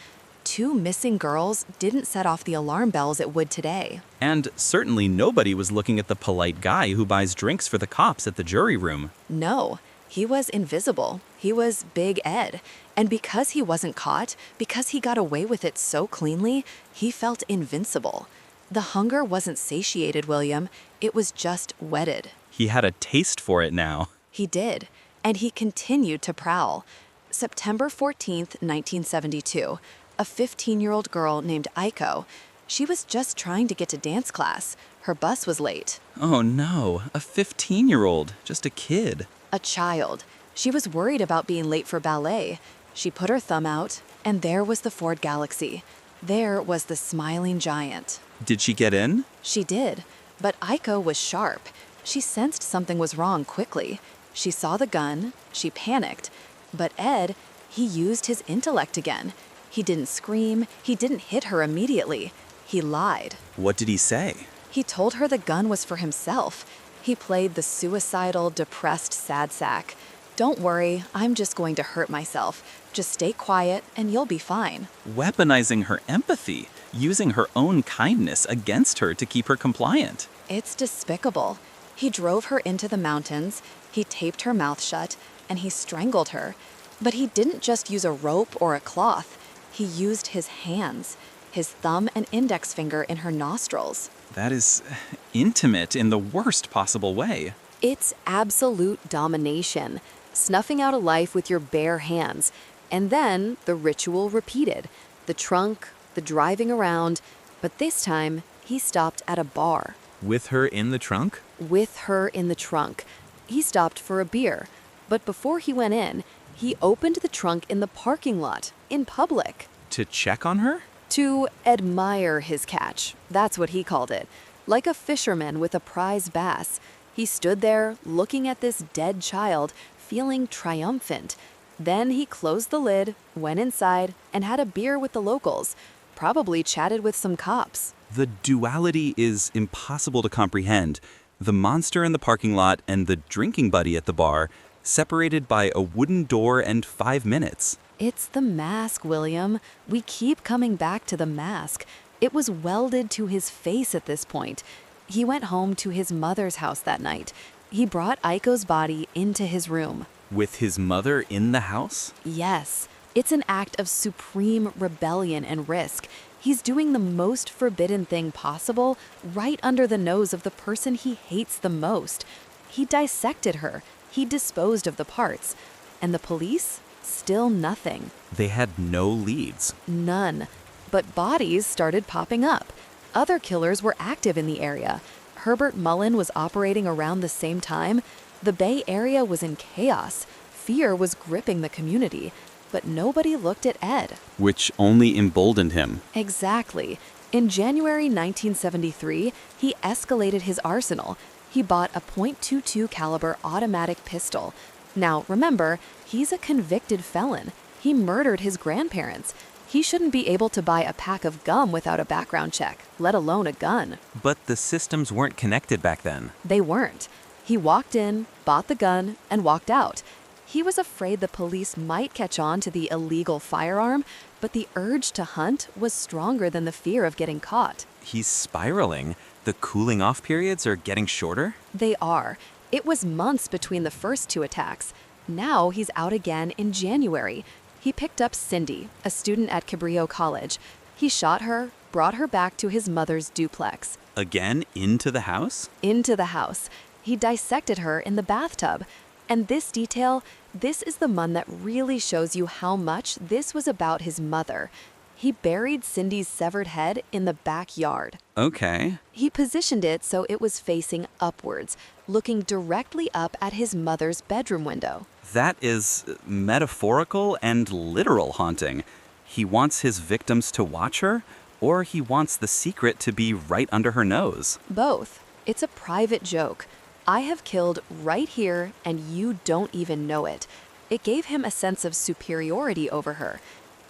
Two missing girls didn't set off the alarm bells it would today. And certainly nobody was looking at the polite guy who buys drinks for the cops at the jury room. No, He was invisible. He was Big Ed. And because he wasn't caught, because he got away with it so cleanly, he felt invincible. The hunger wasn't satiated, William. It was just whetted. He had a taste for it now. He did. And he continued to prowl. September 14th, 1972, a 15-year-old girl named Aiko. She was just trying to get to dance class. Her bus was late. Oh no, a 15-year-old, just a kid. A child. She was worried about being late for ballet. She put her thumb out, and there was the Ford Galaxy. There was the smiling giant. Did she get in? She did, but Aiko was sharp. She sensed something was wrong quickly. She saw the gun, she panicked. But Ed, he used his intellect again. He didn't scream, he didn't hit her immediately. He lied. What did he say? He told her the gun was for himself. He played the suicidal, depressed sad sack. Don't worry, I'm just going to hurt myself. Just stay quiet and you'll be fine. Weaponizing her empathy, using her own kindness against her to keep her compliant. It's despicable. He drove her into the mountains, he taped her mouth shut, and he strangled her. But he didn't just use a rope or a cloth. He used his hands, his thumb and index finger in her nostrils. That is intimate in the worst possible way. It's absolute domination, snuffing out a life with your bare hands. And then the ritual repeated. The trunk, the driving around, but this time he stopped at a bar. With her in the trunk? With her in the trunk. He stopped for a beer, but before he went in, he opened the trunk in the parking lot, in public. To check on her? To admire his catch. That's what he called it. Like a fisherman with a prize bass. He stood there, looking at this dead child, feeling triumphant. Then he closed the lid, went inside, and had a beer with the locals. Probably chatted with some cops. The duality is impossible to comprehend. The monster in the parking lot and the drinking buddy at the bar, separated by a wooden door and 5 minutes. It's the mask, William. We keep coming back to the mask. It was welded to his face at this point. He went home to his mother's house that night. He brought Aiko's body into his room. With his mother in the house? Yes, it's an act of supreme rebellion and risk. He's doing the most forbidden thing possible right under the nose of the person he hates the most. He dissected her. He disposed of the parts. And the police? Still nothing. They had no leads. None. But bodies started popping up. Other killers were active in the area. Herbert Mullen was operating around the same time. The Bay Area was in chaos. Fear was gripping the community. But nobody looked at Ed. Which only emboldened him. Exactly. In January 1973, he escalated his arsenal. He bought a .22 caliber automatic pistol. Now, remember, he's a convicted felon. He murdered his grandparents. He shouldn't be able to buy a pack of gum without a background check, let alone a gun. But the systems weren't connected back then. They weren't. He walked in, bought the gun, and walked out. He was afraid the police might catch on to the illegal firearm, but the urge to hunt was stronger than the fear of getting caught. He's spiraling. The cooling off periods are getting shorter? They are. It was months between the first two attacks. Now he's out again in January. He picked up Cindy, a student at Cabrillo College. He shot her, brought her back to his mother's duplex. Again, into the house? Into the house. He dissected her in the bathtub. And this detail, this is the one that really shows you how much this was about his mother. He buried Cindy's severed head in the backyard. Okay. He positioned it so it was facing upwards, looking directly up at his mother's bedroom window. That is metaphorical and literal haunting. He wants his victims to watch her, or he wants the secret to be right under her nose. Both. It's a private joke. I have killed right here, and you don't even know it. It gave him a sense of superiority over her.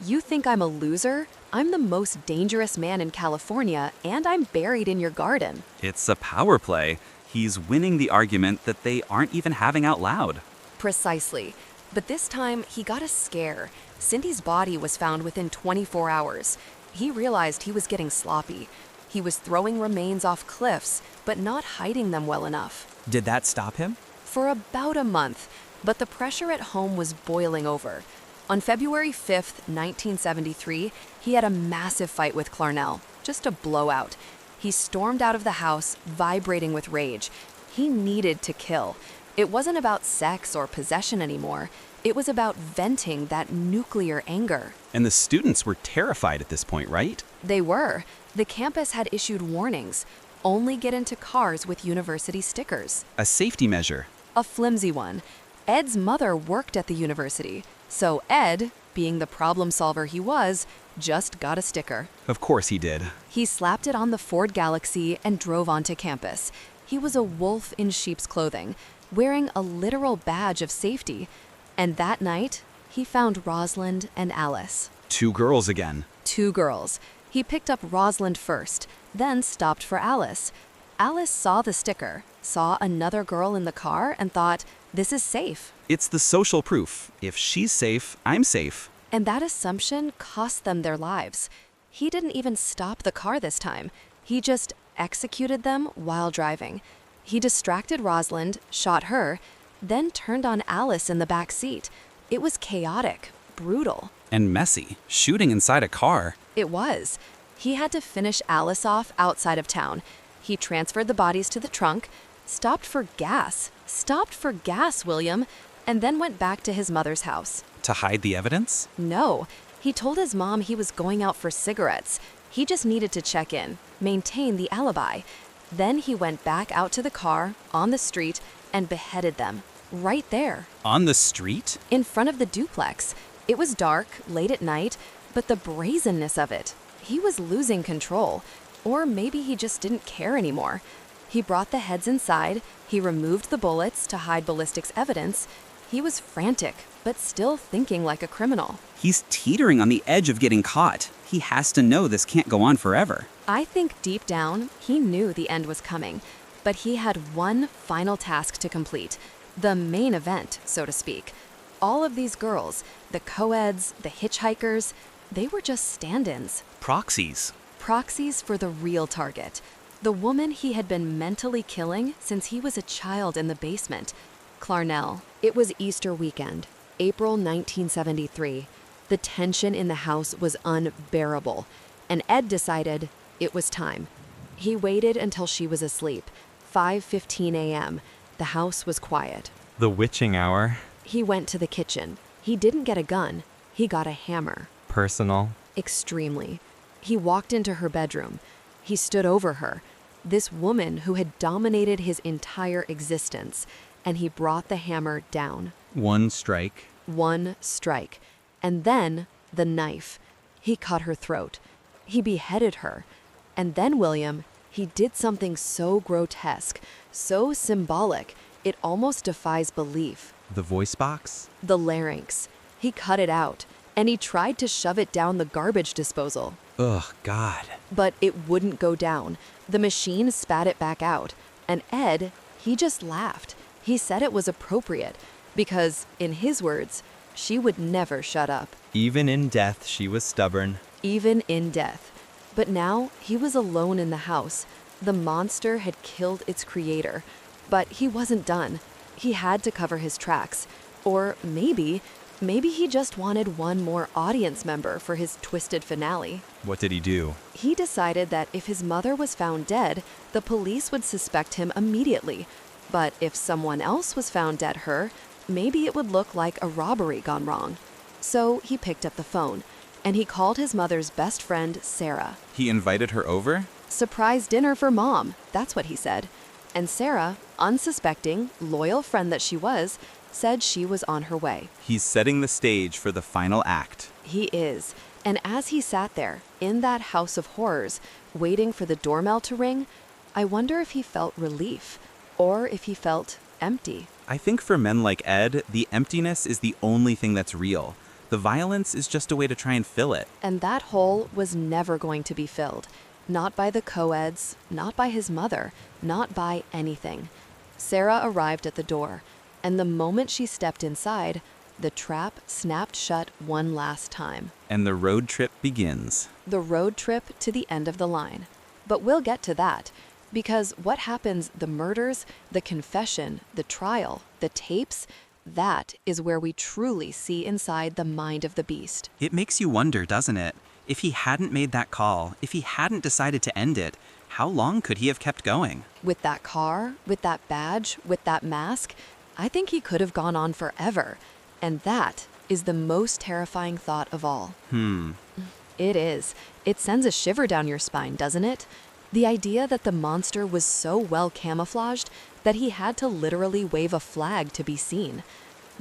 You think I'm a loser? I'm the most dangerous man in California, and I'm buried in your garden. It's a power play. He's winning the argument that they aren't even having out loud. Precisely. But this time, he got a scare. Cindy's body was found within 24 hours. He realized he was getting sloppy. He was throwing remains off cliffs, but not hiding them well enough. Did that stop him? For about a month. But the pressure at home was boiling over. On February 5th, 1973, he had a massive fight with Clarnell, just a blowout. He stormed out of the house, vibrating with rage. He needed to kill. It wasn't about sex or possession anymore. It was about venting that nuclear anger. And the students were terrified at this point, right? They were. The campus had issued warnings. Only get into cars with university stickers. A safety measure. A flimsy one. Ed's mother worked at the university, so Ed, being the problem solver he was, just got a sticker. Of course he did. He slapped it on the Ford Galaxy and drove onto campus. He was a wolf in sheep's clothing, wearing a literal badge of safety. And that night, he found Rosalind and Alice. 2 girls again. 2 girls. He picked up Rosalind first, then stopped for Alice. Alice saw the sticker, saw another girl in the car, and thought, this is safe. It's the social proof. If she's safe, I'm safe. And that assumption cost them their lives. He didn't even stop the car this time. He just executed them while driving. He distracted Rosalind, shot her, then turned on Alice in the back seat. It was chaotic, brutal. And messy. Shooting inside a car. It was. He had to finish Alice off outside of town. He transferred the bodies to the trunk, stopped for gas, William, and then went back to his mother's house. To hide the evidence? No. He told his mom he was going out for cigarettes. He just needed to check in, maintain the alibi. Then he went back out to the car, on the street, and beheaded them. Right there. On the street? In front of the duplex. It was dark, late at night, but the brazenness of it. He was losing control. Or maybe he just didn't care anymore. He brought the heads inside, he removed the bullets to hide ballistics evidence. He was frantic, but still thinking like a criminal. He's teetering on the edge of getting caught. He has to know this can't go on forever. I think deep down, he knew the end was coming, but he had one final task to complete, the main event, so to speak. All of these girls, the co-eds, the hitchhikers, they were just stand-ins. Proxies. Proxies for the real target. The woman he had been mentally killing since he was a child in the basement. Clarnell. It was Easter weekend, April 1973. The tension in the house was unbearable, and Ed decided it was time. He waited until she was asleep, 5:15 a.m. The house was quiet. The witching hour. He went to the kitchen. He didn't get a gun. He got a hammer. Personal. Extremely. He walked into her bedroom. He stood over her, this woman who had dominated his entire existence, and he brought the hammer down. One strike. One strike. And then the knife. He cut her throat. He beheaded her. And then, William, he did something so grotesque, so symbolic, it almost defies belief. The voice box. The larynx. He cut it out, and he tried to shove it down the garbage disposal. Ugh, God. But it wouldn't go down. The machine spat it back out. And Ed, he just laughed. He said it was appropriate because, in his words, she would never shut up. Even in death, she was stubborn. Even in death. But now he was alone in the house. The monster had killed its creator. But he wasn't done. He had to cover his tracks. Or maybe he just wanted one more audience member for his twisted finale. What did he do? He decided that if his mother was found dead, the police would suspect him immediately. But if someone else was found dead maybe it would look like a robbery gone wrong. So he picked up the phone, and he called his mother's best friend, Sarah. He invited her over? Surprise dinner for Mom, that's what he said. And Sarah, unsuspecting, loyal friend that she was, said she was on her way. He's setting the stage for the final act. He is. And as he sat there, in that house of horrors, waiting for the doorbell to ring, I wonder if he felt relief, or if he felt empty. I think for men like Ed, the emptiness is the only thing that's real. The violence is just a way to try and fill it. And that hole was never going to be filled. Not by the co-eds, not by his mother, not by anything. Sarah arrived at the door, and the moment she stepped inside, the trap snapped shut one last time. And the road trip begins. The road trip to the end of the line. But we'll get to that, because what happens, the murders, the confession, the trial, the tapes, That is where we truly see inside the mind of the beast. It makes you wonder, doesn't it? If he hadn't made that call, if he hadn't decided to end it, how long could he have kept going? With that car, with that badge, with that mask, I think he could have gone on forever. And that is the most terrifying thought of all. It is. It sends a shiver down your spine, doesn't it? The idea that the monster was so well camouflaged that he had to literally wave a flag to be seen.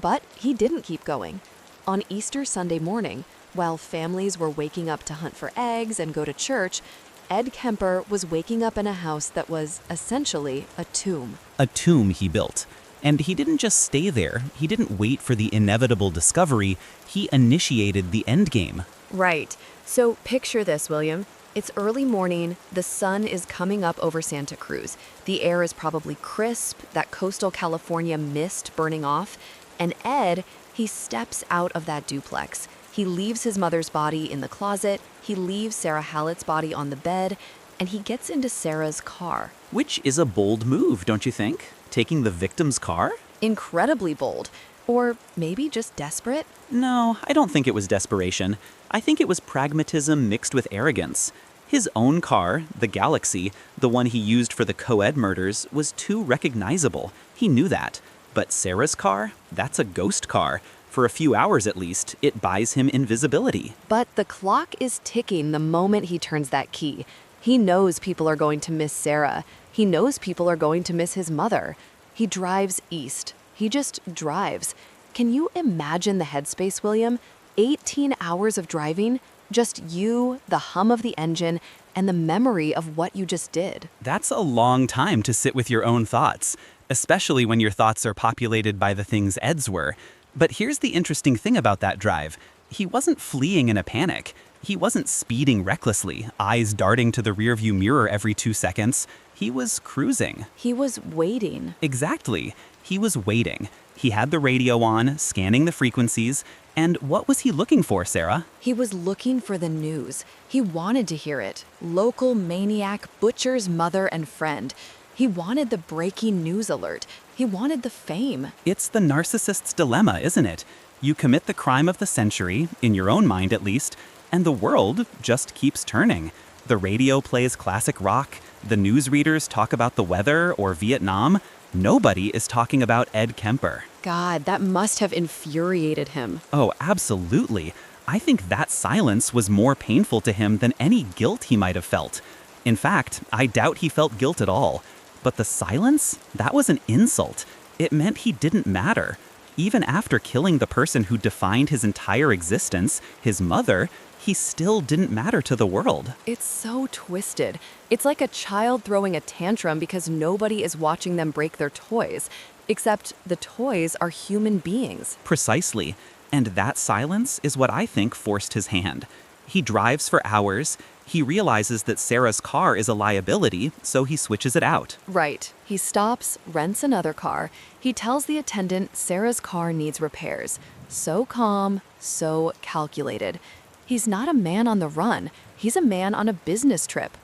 But he didn't keep going. On Easter Sunday morning, while families were waking up to hunt for eggs and go to church, Ed Kemper was waking up in a house that was essentially a tomb. A tomb he built. And he didn't just stay there. He didn't wait for the inevitable discovery. He initiated the endgame. Right. So picture this, William. It's early morning, the sun is coming up over Santa Cruz. The air is probably crisp, that coastal California mist burning off. And Ed, he steps out of that duplex. He leaves his mother's body in the closet, he leaves Sarah Hallett's body on the bed, and he gets into Sarah's car. Which is a bold move, don't you think? Taking the victim's car? Incredibly bold. Or maybe just desperate? No, I don't think it was desperation. I think it was pragmatism mixed with arrogance. His own car, the Galaxy, the one he used for the co-ed murders, was too recognizable. He knew that. But Sarah's car? That's a ghost car. For a few hours at least, it buys him invisibility. But the clock is ticking the moment he turns that key. He knows people are going to miss Sarah. He knows people are going to miss his mother. He drives east. He just drives. Can you imagine the headspace, William? 18 hours of driving, just you, the hum of the engine, and the memory of what you just did. That's a long time to sit with your own thoughts, especially when your thoughts are populated by the things Ed's were. But here's the interesting thing about that drive. He wasn't fleeing in a panic. He wasn't speeding recklessly, eyes darting to the rearview mirror every 2 seconds. He was cruising. He was waiting. Exactly. He was waiting. He had the radio on, scanning the frequencies. And what was he looking for, Sarah? He was looking for the news. He wanted to hear it. Local maniac, butcher's mother and friend. He wanted the breaking news alert. He wanted the fame. It's the narcissist's dilemma, isn't it? You commit the crime of the century, in your own mind at least, and the world just keeps turning. The radio plays classic rock. The newsreaders talk about the weather or Vietnam. Nobody is talking about Ed Kemper. God, that must have infuriated him. Oh, absolutely. I think that silence was more painful to him than any guilt he might have felt. In fact, I doubt he felt guilt at all. But the silence? That was an insult. It meant he didn't matter. Even after killing the person who defined his entire existence, his mother, he still didn't matter to the world. It's so twisted. It's like a child throwing a tantrum because nobody is watching them break their toys. Except the toys are human beings. Precisely. And that silence is what I think forced his hand. He drives for hours. He realizes that Sarah's car is a liability, so he switches it out. Right. He stops, rents another car. He tells the attendant Sarah's car needs repairs. So calm, so calculated. He's not a man on the run. He's a man on a business trip.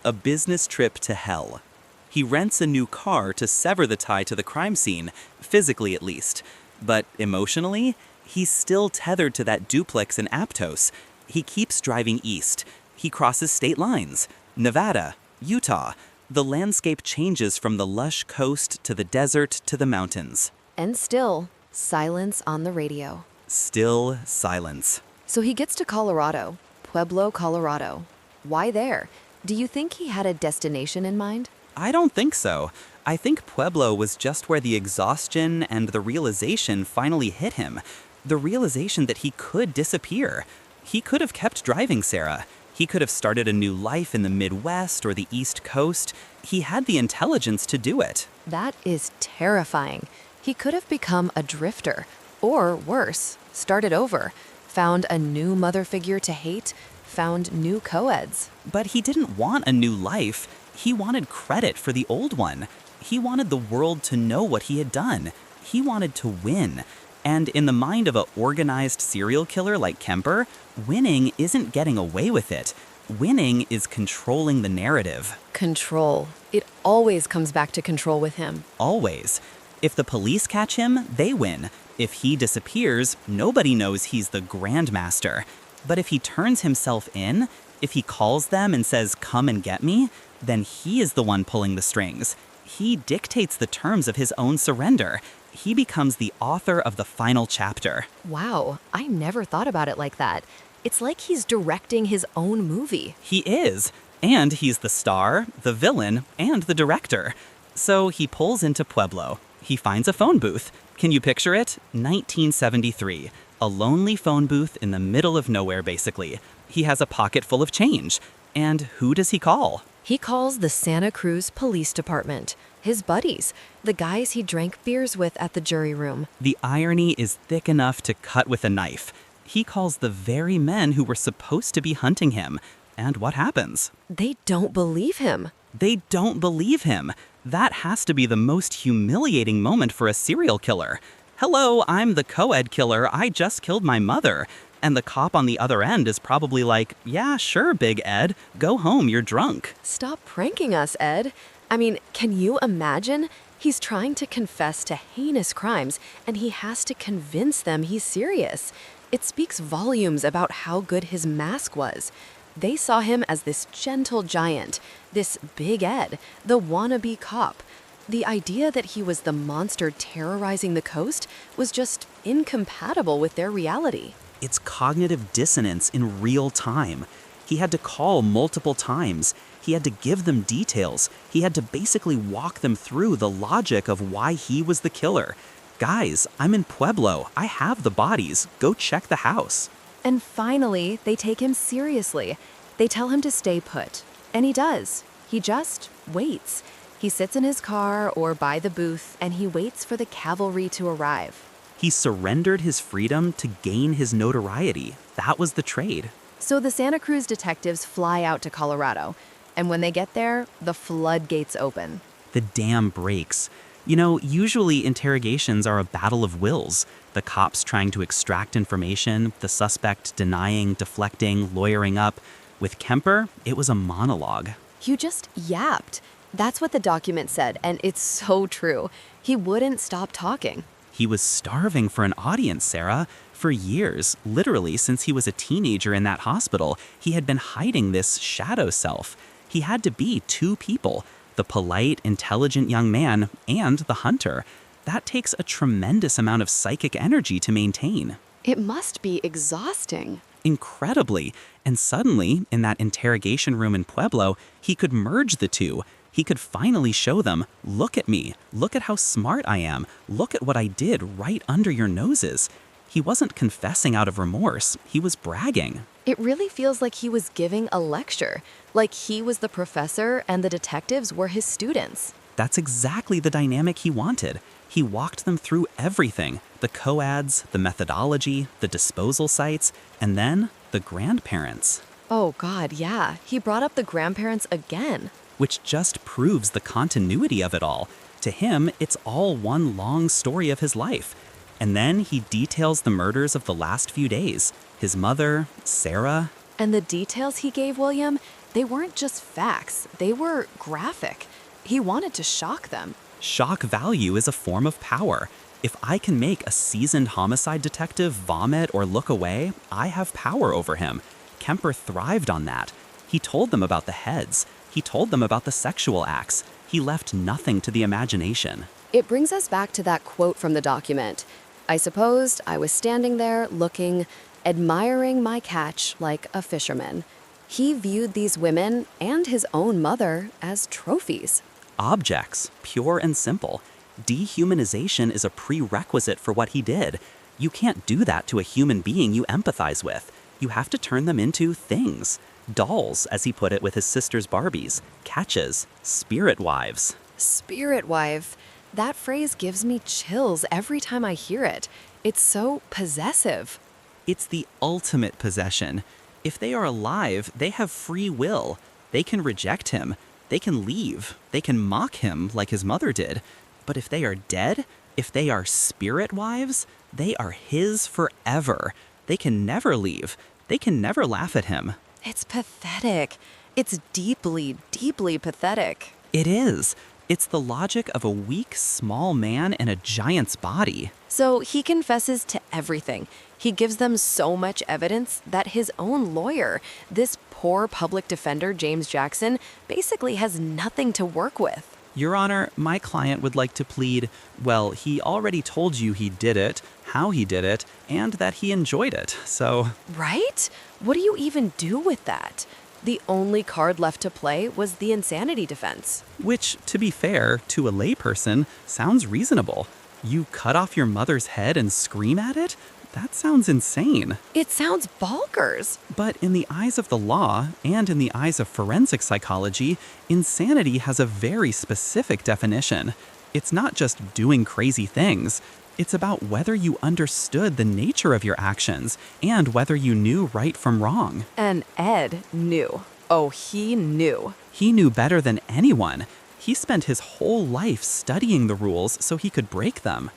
A business trip to hell. He rents a new car to sever the tie to the crime scene, physically at least. But emotionally, he's still tethered to that duplex in Aptos. He keeps driving east. He crosses state lines. Nevada, Utah. The landscape changes from the lush coast to the desert to the mountains. And still, silence on the radio. Still silence. So he gets to Colorado, Pueblo, Colorado. Why there? Do you think he had a destination in mind? I don't think so. I think Pueblo was just where the exhaustion and the realization finally hit him. The realization that he could disappear. He could have kept driving Sarah. He could have started a new life in the Midwest or the East Coast. He had the intelligence to do it. That is terrifying. He could have become a drifter. Or worse, started over. Found a new mother figure to hate. Found new co-eds. But he didn't want a new life. He wanted credit for the old one. He wanted the world to know what he had done. He wanted to win. And in the mind of an organized serial killer like Kemper, winning isn't getting away with it. Winning is controlling the narrative. Control. It always comes back to control with him. Always. If the police catch him, they win. If he disappears, nobody knows he's the Grandmaster. But if he turns himself in, if he calls them and says, "Come and get me," then he is the one pulling the strings. He dictates the terms of his own surrender. He becomes the author of the final chapter. Wow, I never thought about it like that. It's like he's directing his own movie. He is. And he's the star, the villain, and the director. So he pulls into Pueblo. He finds a phone booth. Can you picture it? 1973. A lonely phone booth in the middle of nowhere, basically. He has a pocket full of change. And who does he call? He calls the Santa Cruz Police Department, his buddies, the guys he drank beers with at the jury room. The irony is thick enough to cut with a knife. He calls the very men who were supposed to be hunting him. And what happens? They don't believe him. They don't believe him. That has to be the most humiliating moment for a serial killer. Hello, I'm the co-ed killer. I just killed my mother. And the cop on the other end is probably like, "Yeah, sure, Big Ed. Go home, you're drunk." Stop pranking us, Ed. I mean, can you imagine? He's trying to confess to heinous crimes, and he has to convince them he's serious. It speaks volumes about how good his mask was. They saw him as this gentle giant, this Big Ed, the wannabe cop. The idea that he was the monster terrorizing the coast was just incompatible with their reality. It's cognitive dissonance in real time. He had to call multiple times. He had to give them details. He had to basically walk them through the logic of why he was the killer. "Guys, I'm in Pueblo. I have the bodies. Go check the house." And finally, they take him seriously. They tell him to stay put. And he does. He just waits. He sits in his car or by the booth, and he waits for the cavalry to arrive. He surrendered his freedom to gain his notoriety. That was the trade. So the Santa Cruz detectives fly out to Colorado. And when they get there, the floodgates open. The dam breaks. You know, usually interrogations are a battle of wills. The cops trying to extract information, the suspect denying, deflecting, lawyering up. With Kemper, it was a monologue. You just yapped. That's what the document said, and it's so true. He wouldn't stop talking. He was starving for an audience, Sarah. For years, literally since he was a teenager in that hospital, he had been hiding this shadow self. He had to be two people, the polite, intelligent young man and the hunter. That takes a tremendous amount of psychic energy to maintain. It must be exhausting. Incredibly. And suddenly, in that interrogation room in Pueblo, he could merge the two. He could finally show them, "Look at me. Look at how smart I am. Look at what I did right under your noses." He wasn't confessing out of remorse. He was bragging. It really feels like he was giving a lecture, like he was the professor and the detectives were his students. That's exactly the dynamic he wanted. He walked them through everything, the coads, the methodology, the disposal sites, and then the grandparents. Oh God, yeah. He brought up the grandparents again. Which just proves the continuity of it all. To him, it's all one long story of his life. And then he details the murders of the last few days. His mother, Sarah. And the details he gave William, they weren't just facts, they were graphic. He wanted to shock them. Shock value is a form of power. If I can make a seasoned homicide detective vomit or look away, I have power over him. Kemper thrived on that. He told them about the heads. He told them about the sexual acts. He left nothing to the imagination. It brings us back to that quote from the document. I supposed I was standing there looking, admiring my catch like a fisherman. He viewed these women and his own mother as trophies. Objects, pure and simple. Dehumanization is a prerequisite for what he did. You can't do that to a human being you empathize with. You have to turn them into things. Dolls, as he put it with his sister's Barbies. Catches. Spirit wives. Spirit wife. That phrase gives me chills every time I hear it. It's so possessive. It's the ultimate possession. If they are alive, they have free will. They can reject him. They can leave. They can mock him like his mother did. But if they are dead, if they are spirit wives, they are his forever. They can never leave. They can never laugh at him. It's pathetic. It's deeply, deeply pathetic. It is. It's the logic of a weak, small man in a giant's body. So he confesses to everything. He gives them so much evidence that his own lawyer, this poor public defender, James Jackson, basically has nothing to work with. Your Honor, my client would like to plead, well, he already told you he did it, how he did it, and that he enjoyed it, so... Right? What do you even do with that? The only card left to play was the insanity defense. Which, to be fair, to a layperson, sounds reasonable. You cut off your mother's head and scream at it? That sounds insane. It sounds bonkers. But in the eyes of the law, and in the eyes of forensic psychology, insanity has a very specific definition. It's not just doing crazy things. It's about whether you understood the nature of your actions, and whether you knew right from wrong. And Ed knew. Oh, he knew. He knew better than anyone. He spent his whole life studying the rules so he could break them.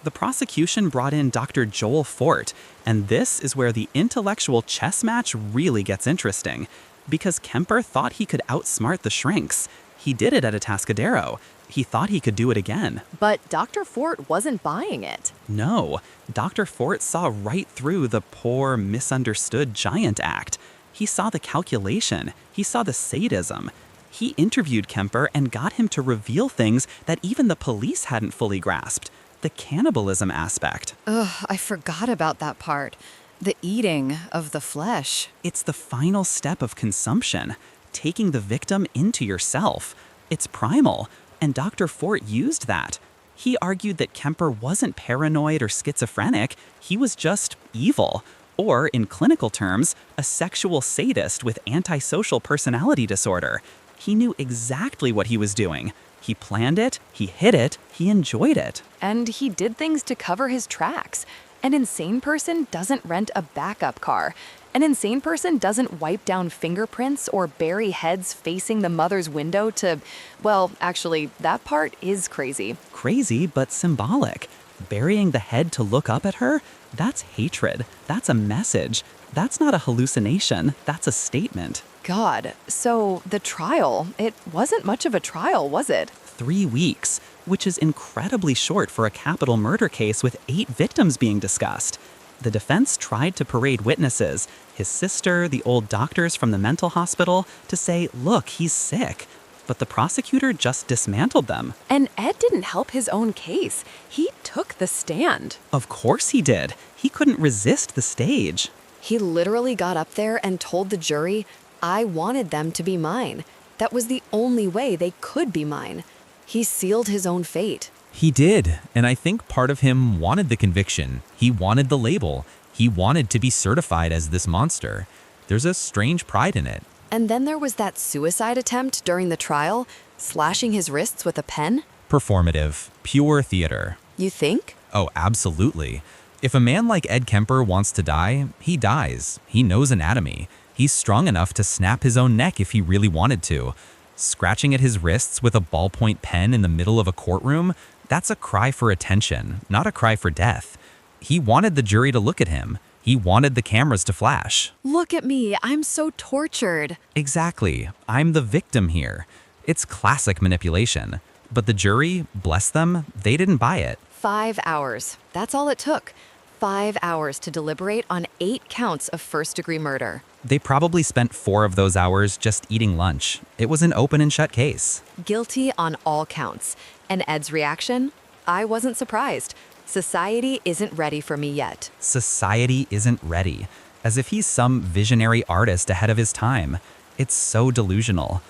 The prosecution brought in Dr. Joel Fort, and this is where the intellectual chess match really gets interesting. Because Kemper thought he could outsmart the shrinks. He did it at Atascadero. He thought he could do it again. But Dr. Fort wasn't buying it. No, Dr. Fort saw right through the poor, misunderstood giant act. He saw the calculation. He saw the sadism. He interviewed Kemper and got him to reveal things that even the police hadn't fully grasped. The cannibalism aspect. Ugh, I forgot about that part. The eating of the flesh. It's the final step of consumption, taking the victim into yourself. It's primal, and Dr. Fort used that. He argued that Kemper wasn't paranoid or schizophrenic, he was just evil. Or, in clinical terms, a sexual sadist with antisocial personality disorder. He knew exactly what he was doing. He planned it, he hid it, he enjoyed it. And he did things to cover his tracks. An insane person doesn't rent a backup car. An insane person doesn't wipe down fingerprints or bury heads facing the mother's window to, well, actually, that part is crazy. Crazy, but symbolic. Burying the head to look up at her? That's hatred. That's a message. That's not a hallucination. That's a statement. God, so the trial, it wasn't much of a trial, was it? 3 weeks, which is incredibly short for a capital murder case with 8 victims being discussed. The defense tried to parade witnesses, his sister, the old doctors from the mental hospital, to say, look, he's sick. But the prosecutor just dismantled them. And Ed didn't help his own case. He took the stand. Of course he did. He couldn't resist the stage. He literally got up there and told the jury, I wanted them to be mine. That was the only way they could be mine. He sealed his own fate. He did, and I think part of him wanted the conviction. He wanted the label. He wanted to be certified as this monster. There's a strange pride in it. And then there was that suicide attempt during the trial, slashing his wrists with a pen. Performative, pure theater. You think? Oh, absolutely. If a man like Ed Kemper wants to die, he dies. He knows anatomy. He's strong enough to snap his own neck if he really wanted to. Scratching at his wrists with a ballpoint pen in the middle of a courtroom, that's a cry for attention, not a cry for death. He wanted the jury to look at him. He wanted the cameras to flash. Look at me, I'm so tortured. Exactly. I'm the victim here. It's classic manipulation. But the jury, bless them, they didn't buy it. 5 hours. That's all it took. 5 hours to deliberate on 8 counts of first-degree murder. They probably spent 4 of those hours just eating lunch. It was an open and shut case. Guilty on all counts. And Ed's reaction? I wasn't surprised. Society isn't ready for me yet. Society isn't ready. As if he's some visionary artist ahead of his time. It's so delusional.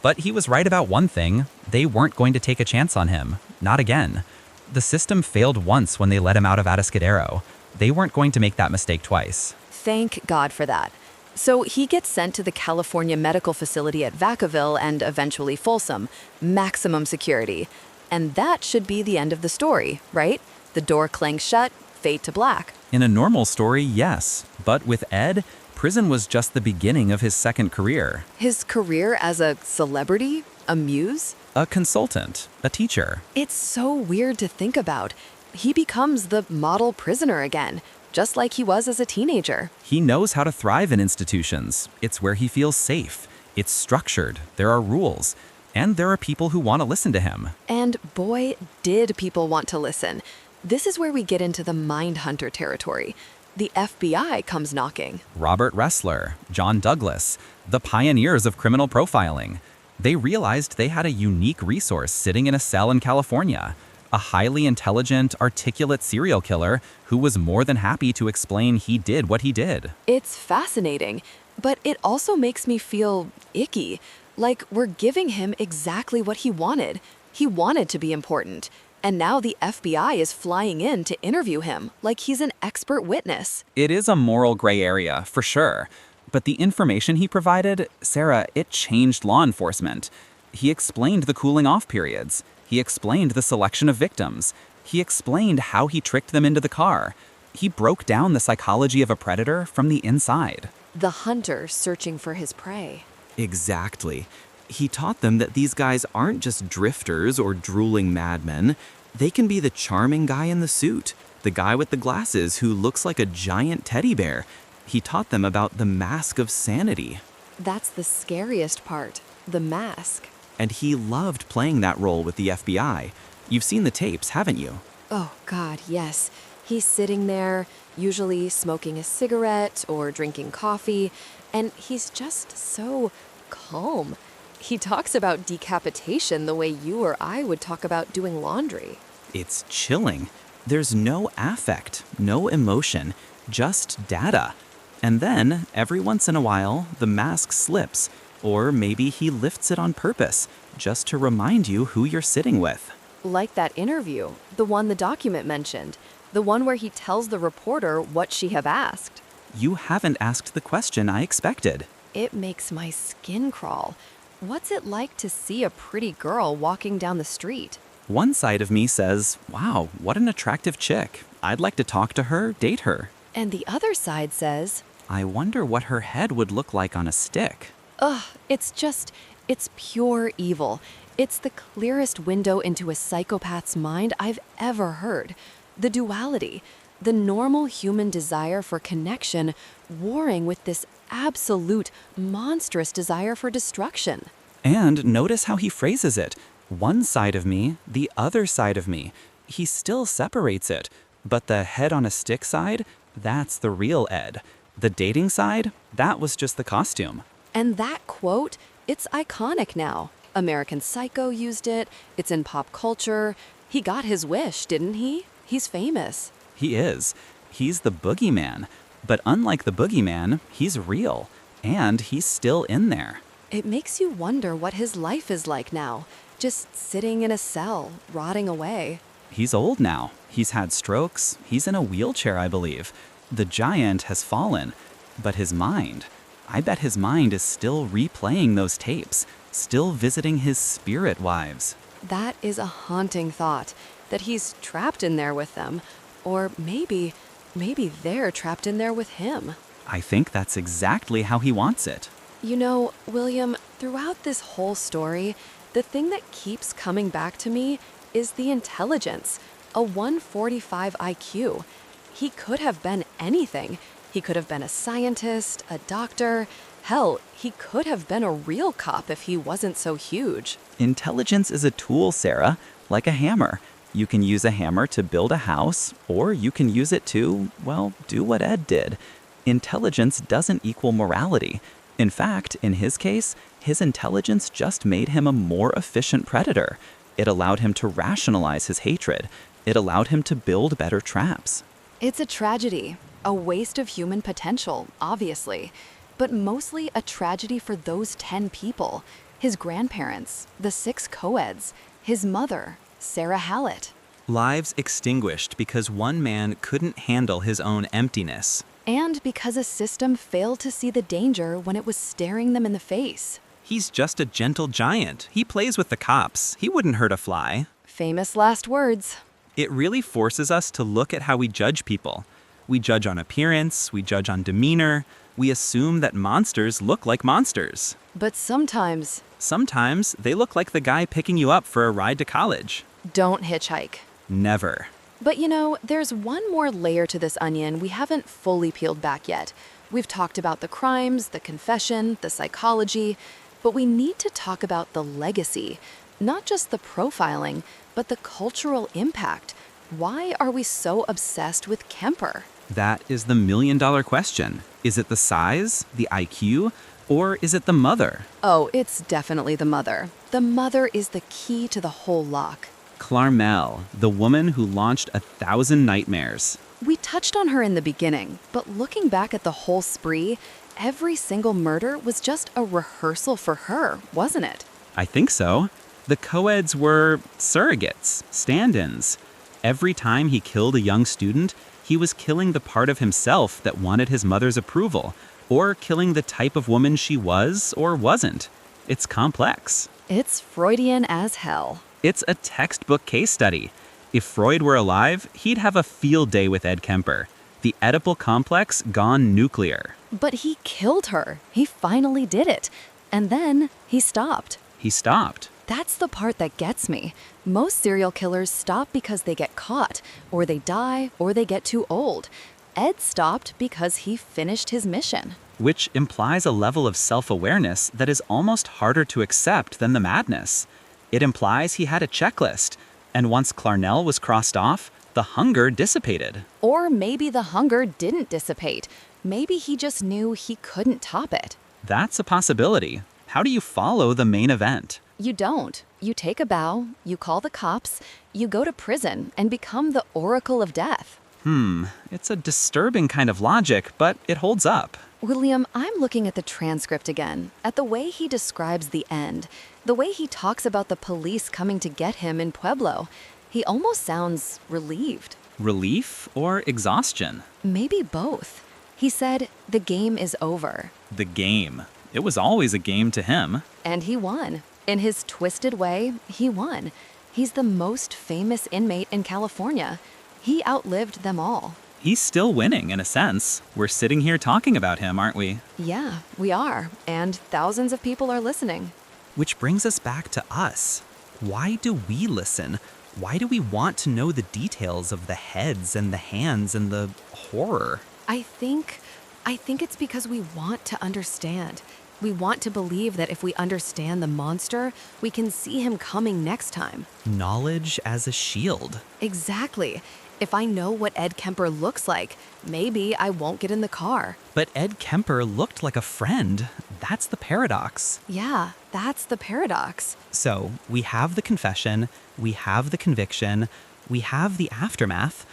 But he was right about one thing. They weren't going to take a chance on him. Not again. The system failed once when they let him out of Atascadero. They weren't going to make that mistake twice. Thank God for that. So he gets sent to the California medical facility at Vacaville and eventually Folsom. Maximum security. And that should be the end of the story, right? The door clangs shut, fade to black. In a normal story, yes. But with Ed, prison was just the beginning of his second career. His career as a celebrity? A muse? A consultant, a teacher. It's so weird to think about. He becomes the model prisoner again, just like he was as a teenager. He knows how to thrive in institutions. It's where he feels safe. It's structured. There are rules. And there are people who want to listen to him. And boy, did people want to listen. This is where we get into the Mindhunter territory. The FBI comes knocking. Robert Ressler, John Douglas, the pioneers of criminal profiling. They realized they had a unique resource sitting in a cell in California. A highly intelligent, articulate serial killer who was more than happy to explain he did what he did. It's fascinating, but it also makes me feel icky. Like we're giving him exactly what he wanted. He wanted to be important. And now the FBI is flying in to interview him like he's an expert witness. It is a moral gray area, for sure. But the information he provided, Sarah, it changed law enforcement. He explained the cooling off periods. He explained the selection of victims. He explained how he tricked them into the car. He broke down the psychology of a predator from the inside. The hunter searching for his prey. Exactly. He taught them that these guys aren't just drifters or drooling madmen. They can be the charming guy in the suit, the guy with the glasses who looks like a giant teddy bear. He taught them about the mask of sanity. That's the scariest part, the mask. And he loved playing that role with the FBI. You've seen the tapes, haven't you? Oh, God, yes. He's sitting there, usually smoking a cigarette or drinking coffee, and he's just so calm. He talks about decapitation the way you or I would talk about doing laundry. It's chilling. There's no affect, no emotion, just data. And then, every once in a while, the mask slips. Or maybe he lifts it on purpose, just to remind you who you're sitting with. Like that interview, the one the document mentioned, the one where he tells the reporter what she have asked. You haven't asked the question I expected. It makes my skin crawl. What's it like to see a pretty girl walking down the street? One side of me says, wow, what an attractive chick. I'd like to talk to her, date her. And the other side says, I wonder what her head would look like on a stick. ugh, it's pure evil. It's the clearest window into a psychopath's mind I've ever heard. The duality, the normal human desire for connection, warring with this absolute, monstrous desire for destruction. And notice how he phrases it. One side of me, the other side of me. He still separates it. But the head on a stick side, that's the real Ed. The dating side, that was just the costume. And that quote, it's iconic now. American Psycho used it. It's in pop culture. He got his wish, didn't he? He's famous. He is. He's the boogeyman. But unlike the boogeyman, he's real. And he's still in there. It makes you wonder what his life is like now. Just sitting in a cell, rotting away. He's old now. He's had strokes. He's in a wheelchair, I believe. The giant has fallen. But his mind, I bet his mind is still replaying those tapes, still visiting his spirit wives. That is a haunting thought, that he's trapped in there with them. Or maybe they're trapped in there with him. I think that's exactly how he wants it. You know, William, throughout this whole story, the thing that keeps coming back to me is the intelligence, a 145 IQ. He could have been anything. He could have been a scientist, a doctor. Hell, he could have been a real cop if he wasn't so huge. Intelligence is a tool, Sarah, like a hammer. You can use a hammer to build a house, or you can use it to, well, do what Ed did. Intelligence doesn't equal morality. In fact, in his case, his intelligence just made him a more efficient predator. It allowed him to rationalize his hatred. It allowed him to build better traps. It's a tragedy, a waste of human potential, obviously, but mostly a tragedy for those 10 people, his grandparents, the 6 co-eds, his mother, Sarah Hallett. Lives extinguished because one man couldn't handle his own emptiness. And because a system failed to see the danger when it was staring them in the face. He's just a gentle giant. He plays with the cops. He wouldn't hurt a fly. Famous last words. It really forces us to look at how we judge people. We judge on appearance, we judge on demeanor, we assume that monsters look like monsters. But sometimes, They look like the guy picking you up for a ride to college. don't hitchhike. Never. But you know, there's one more layer to this onion we haven't fully peeled back yet. We've talked about the crimes, the confession, the psychology. But we need to talk about the legacy, not just the profiling, but the cultural impact. Why are we so obsessed with Kemper? That is the million-dollar question. Is it the size, the IQ, or is it the mother? Oh, it's definitely the mother. The mother is the key to the whole lock. Clarmel, the woman who launched 1,000 nightmares. We touched on her in the beginning, but looking back at the whole spree, every single murder was just a rehearsal for her, wasn't it? I think so. The co-eds were surrogates, stand-ins. Every time he killed a young student, he was killing the part of himself that wanted his mother's approval, or killing the type of woman she was or wasn't. It's complex. It's Freudian as hell. It's a textbook case study. If Freud were alive, he'd have a field day with Ed Kemper. The Oedipal complex gone nuclear. But he killed her. He finally did it. And then he stopped. He stopped. That's the part that gets me. Most serial killers stop because they get caught, or they die, or they get too old. Ed stopped because he finished his mission. Which implies a level of self-awareness that is almost harder to accept than the madness. It implies he had a checklist, and once Clarnell was crossed off, the hunger dissipated. Or maybe the hunger didn't dissipate. Maybe he just knew he couldn't top it. That's a possibility. How do you follow the main event? You don't. You take a bow, you call the cops, you go to prison and become the Oracle of Death. It's a disturbing kind of logic, but it holds up. William, I'm looking at the transcript again, at the way he describes the end, the way he talks about the police coming to get him in Pueblo. He almost sounds relieved. Relief or exhaustion? Maybe both. He said, the game is over. The game. It was always a game to him. And he won. In his twisted way, he won. He's the most famous inmate in California. He outlived them all. He's still winning, in a sense. We're sitting here talking about him, aren't we? Yeah, we are. And thousands of people are listening. Which brings us back to us. Why do we listen? Why do we want to know the details of the heads and the hands and the horror? I think it's because we want to understand. We want to believe that if we understand the monster, we can see him coming next time. Knowledge as a shield. Exactly. If I know what Ed Kemper looks like, maybe I won't get in the car. But Ed Kemper looked like a friend. That's the paradox. Yeah, that's the paradox. So, we have the confession, we have the conviction, we have the aftermath,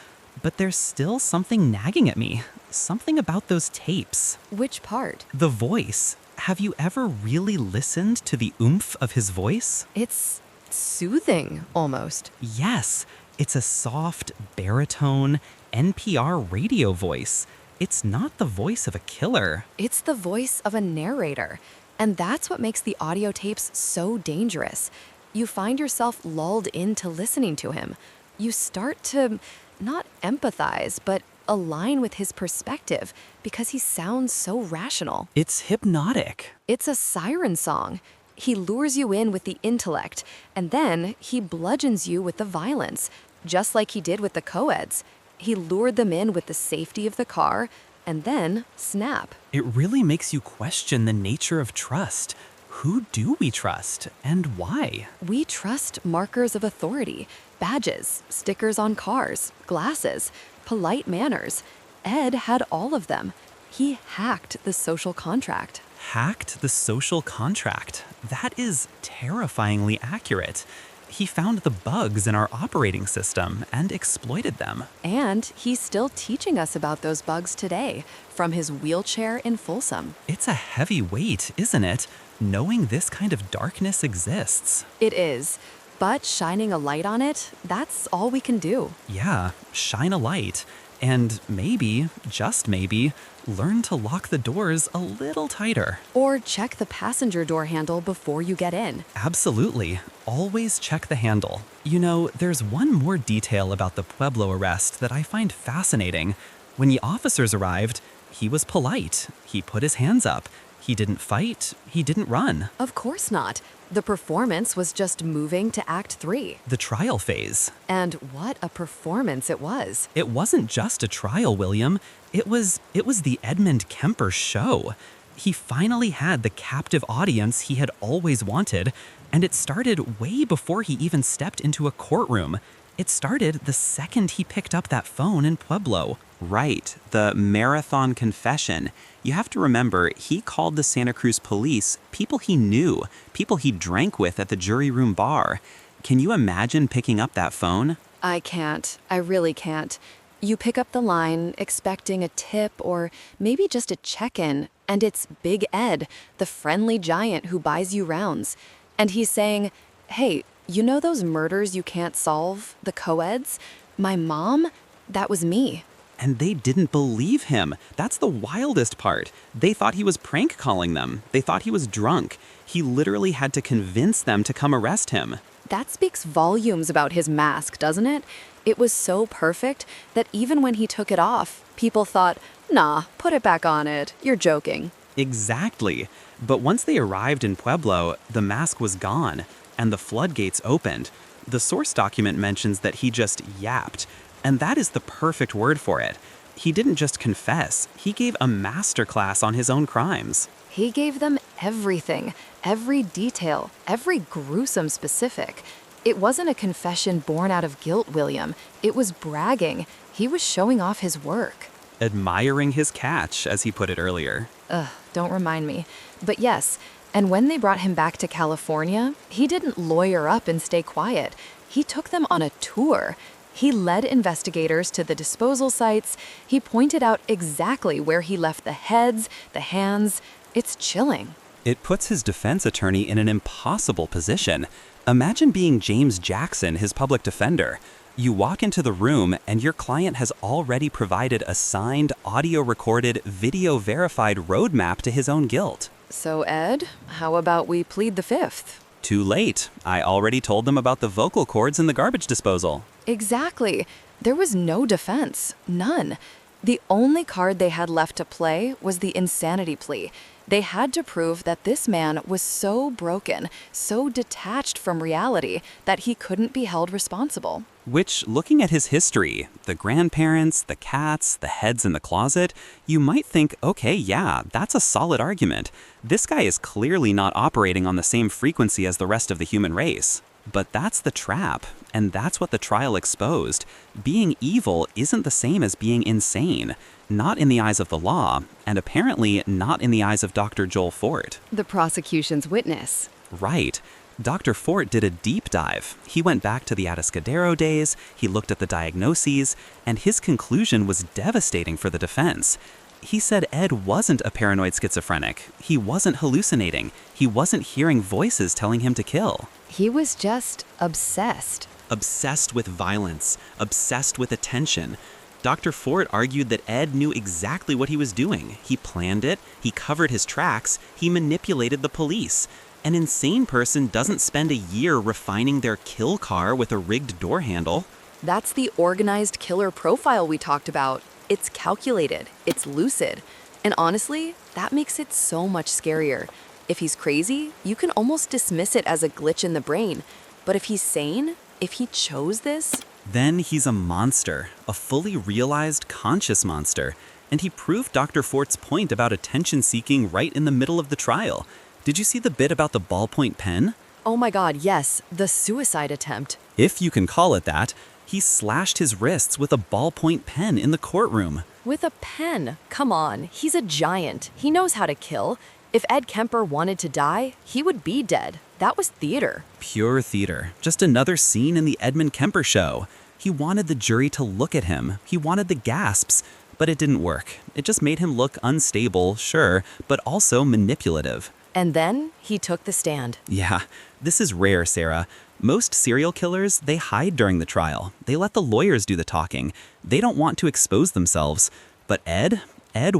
but there's still something nagging at me. Something about those tapes. Which part? The voice. Have you ever really listened to the oomph of his voice? It's soothing, almost. Yes, it's a soft, baritone, NPR radio voice. It's not the voice of a killer. It's the voice of a narrator. And that's what makes the audio tapes so dangerous. You find yourself lulled into listening to him. You start to not empathize, but align with his perspective because he sounds so rational. It's hypnotic. It's a siren song. He lures you in with the intellect, and then he bludgeons you with the violence, just like he did with the co-eds. He lured them in with the safety of the car, and then snap. It really makes you question the nature of trust. Who do we trust, and why? We trust markers of authority, badges, stickers on cars, glasses, polite manners. Ed had all of them. He hacked the social contract. Hacked the social contract. That is terrifyingly accurate. He found the bugs in our operating system and exploited them. And he's still teaching us about those bugs today, from his wheelchair in Folsom. It's a heavy weight, isn't it? Knowing this kind of darkness exists. It is. But shining a light on it, that's all we can do. Yeah, shine a light. And maybe, just maybe, learn to lock the doors a little tighter. Or check the passenger door handle before you get in. Absolutely. Always check the handle. You know, there's one more detail about the Pueblo arrest that I find fascinating. When the officers arrived, he was polite. He put his hands up. He didn't fight. He didn't run. Of course not. The performance was just moving to Act 3. The trial phase. And what a performance it was. It wasn't just a trial, William. It was the Edmund Kemper show. He finally had the captive audience he had always wanted, and it started way before he even stepped into a courtroom. It started the second he picked up that phone in Pueblo. Right, the marathon confession. You have to remember, he called the Santa Cruz police people he knew, people he drank with at the jury room bar. Can you imagine picking up that phone? I can't. I really can't. You pick up the line expecting a tip or maybe just a check-in, and it's Big Ed, the friendly giant who buys you rounds. And he's saying, "Hey, you know those murders you can't solve, the co-eds? My mom? That was me." And they didn't believe him. That's the wildest part. They thought he was prank calling them. They thought he was drunk. He literally had to convince them to come arrest him. That speaks volumes about his mask, doesn't it? It was so perfect that even when he took it off, people thought, "Nah, put it back on it. You're joking." Exactly. But once they arrived in Pueblo, the mask was gone, and the floodgates opened. The source document mentions that he just yapped, and that is the perfect word for it. He didn't just confess, he gave a masterclass on his own crimes. He gave them everything, every detail, every gruesome specific. It wasn't a confession born out of guilt, William. It was bragging. He was showing off his work. Admiring his catch, as he put it earlier. Ugh, don't remind me. But yes, and when they brought him back to California, he didn't lawyer up and stay quiet. He took them on a tour. He led investigators to the disposal sites. He pointed out exactly where he left the heads, the hands. It's chilling. It puts his defense attorney in an impossible position. Imagine being James Jackson, his public defender. You walk into the room and your client has already provided a signed, audio-recorded, video-verified roadmap to his own guilt. So, Ed, how about we plead the fifth? Too late. I already told them about the vocal cords in the garbage disposal. Exactly. There was no defense. None. The only card they had left to play was the insanity plea. They had to prove that this man was so broken, so detached from reality, that he couldn't be held responsible. Which, looking at his history, the grandparents, the cats, the heads in the closet, you might think, okay, yeah, that's a solid argument. This guy is clearly not operating on the same frequency as the rest of the human race. But that's the trap, and that's what the trial exposed. Being evil isn't the same as being insane. Not in the eyes of the law, and apparently not in the eyes of Dr. Joel Fort. The prosecution's witness. Right. Dr. Fort did a deep dive. He went back to the Atascadero days, he looked at the diagnoses, and his conclusion was devastating for the defense. He said Ed wasn't a paranoid schizophrenic. He wasn't hallucinating. He wasn't hearing voices telling him to kill. He was just obsessed. Obsessed with violence, obsessed with attention. Dr. Fort argued that Ed knew exactly what he was doing. He planned it, he covered his tracks, he manipulated the police. An insane person doesn't spend a year refining their kill car with a rigged door handle. That's the organized killer profile we talked about. It's calculated, it's lucid. And honestly, that makes it so much scarier. If he's crazy, you can almost dismiss it as a glitch in the brain. But if he's sane, if he chose this, then he's a monster, a fully realized, conscious monster. And he proved Dr. Fort's point about attention-seeking right in the middle of the trial. Did you see the bit about the ballpoint pen? oh my god, yes, the suicide attempt. If you can call it that. He slashed his wrists with a ballpoint pen in the courtroom. With a pen? Come on, he's a giant. He knows how to kill. If Ed Kemper wanted to die, he would be dead. That was theater. Pure theater. Just another scene in the Edmund Kemper show. He wanted the jury to look at him. He wanted the gasps. But it didn't work. It just made him look unstable, sure, but also manipulative. And then he took the stand. Yeah, this is rare, Sarah. Most serial killers, they hide during the trial. They let the lawyers do the talking. They don't want to expose themselves. But Ed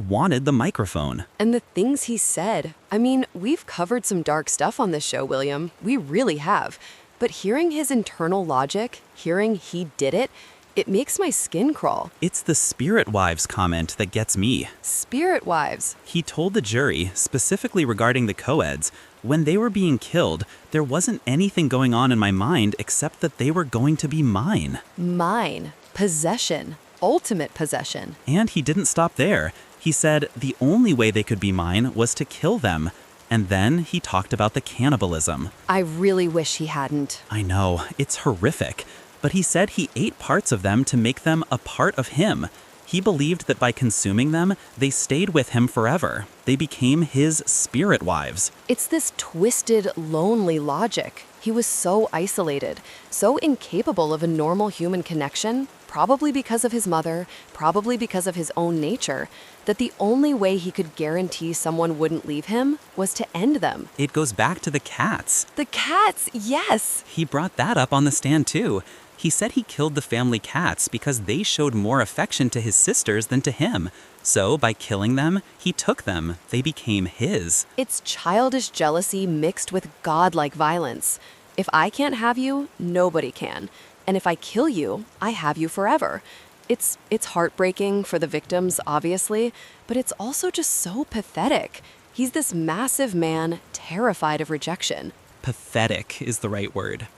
wanted the microphone. And the things he said. I mean, we've covered some dark stuff on this show, William. We really have. But hearing his internal logic, hearing he did it, it makes my skin crawl. It's the spirit wives comment that gets me. Spirit wives. He told the jury, specifically regarding the co-eds, when they were being killed, there wasn't anything going on in my mind except that they were going to be mine. Mine. Possession. Ultimate possession. And he didn't stop there. He said the only way they could be mine was to kill them. And then he talked about the cannibalism. I really wish he hadn't. I know, it's horrific. But he said he ate parts of them to make them a part of him. He believed that by consuming them, they stayed with him forever. They became his spirit wives. It's this twisted, lonely logic. He was so isolated, so incapable of a normal human connection, probably because of his mother, probably because of his own nature, that the only way he could guarantee someone wouldn't leave him was to end them. It goes back to the cats. The cats, yes! He brought that up on the stand too. He said he killed the family cats because they showed more affection to his sisters than to him. So by killing them, he took them. They became his. It's childish jealousy mixed with godlike violence. If I can't have you, nobody can. And if I kill you, I have you forever. It's heartbreaking for the victims, obviously, but it's also just so pathetic. He's this massive man, terrified of rejection. Pathetic is the right word.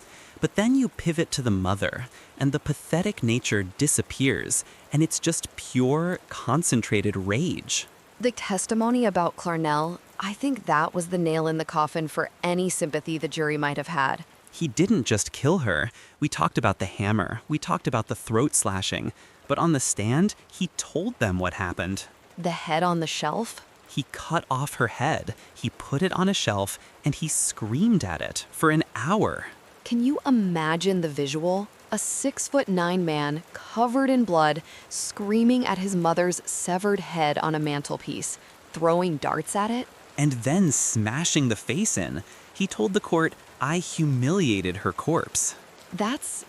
But then you pivot to the mother, and the pathetic nature disappears, and it's just pure, concentrated rage. The testimony about Clarnell, I think that was the nail in the coffin for any sympathy the jury might have had. He didn't just kill her. We talked about the hammer. We talked about the throat slashing. But on the stand, he told them what happened. The head on the shelf? He cut off her head. He put it on a shelf, and he screamed at it for an hour. Can you imagine the visual? A 6'9" man, covered in blood, screaming at his mother's severed head on a mantelpiece, throwing darts at it? And then smashing the face in. He told the court, I humiliated her corpse. That's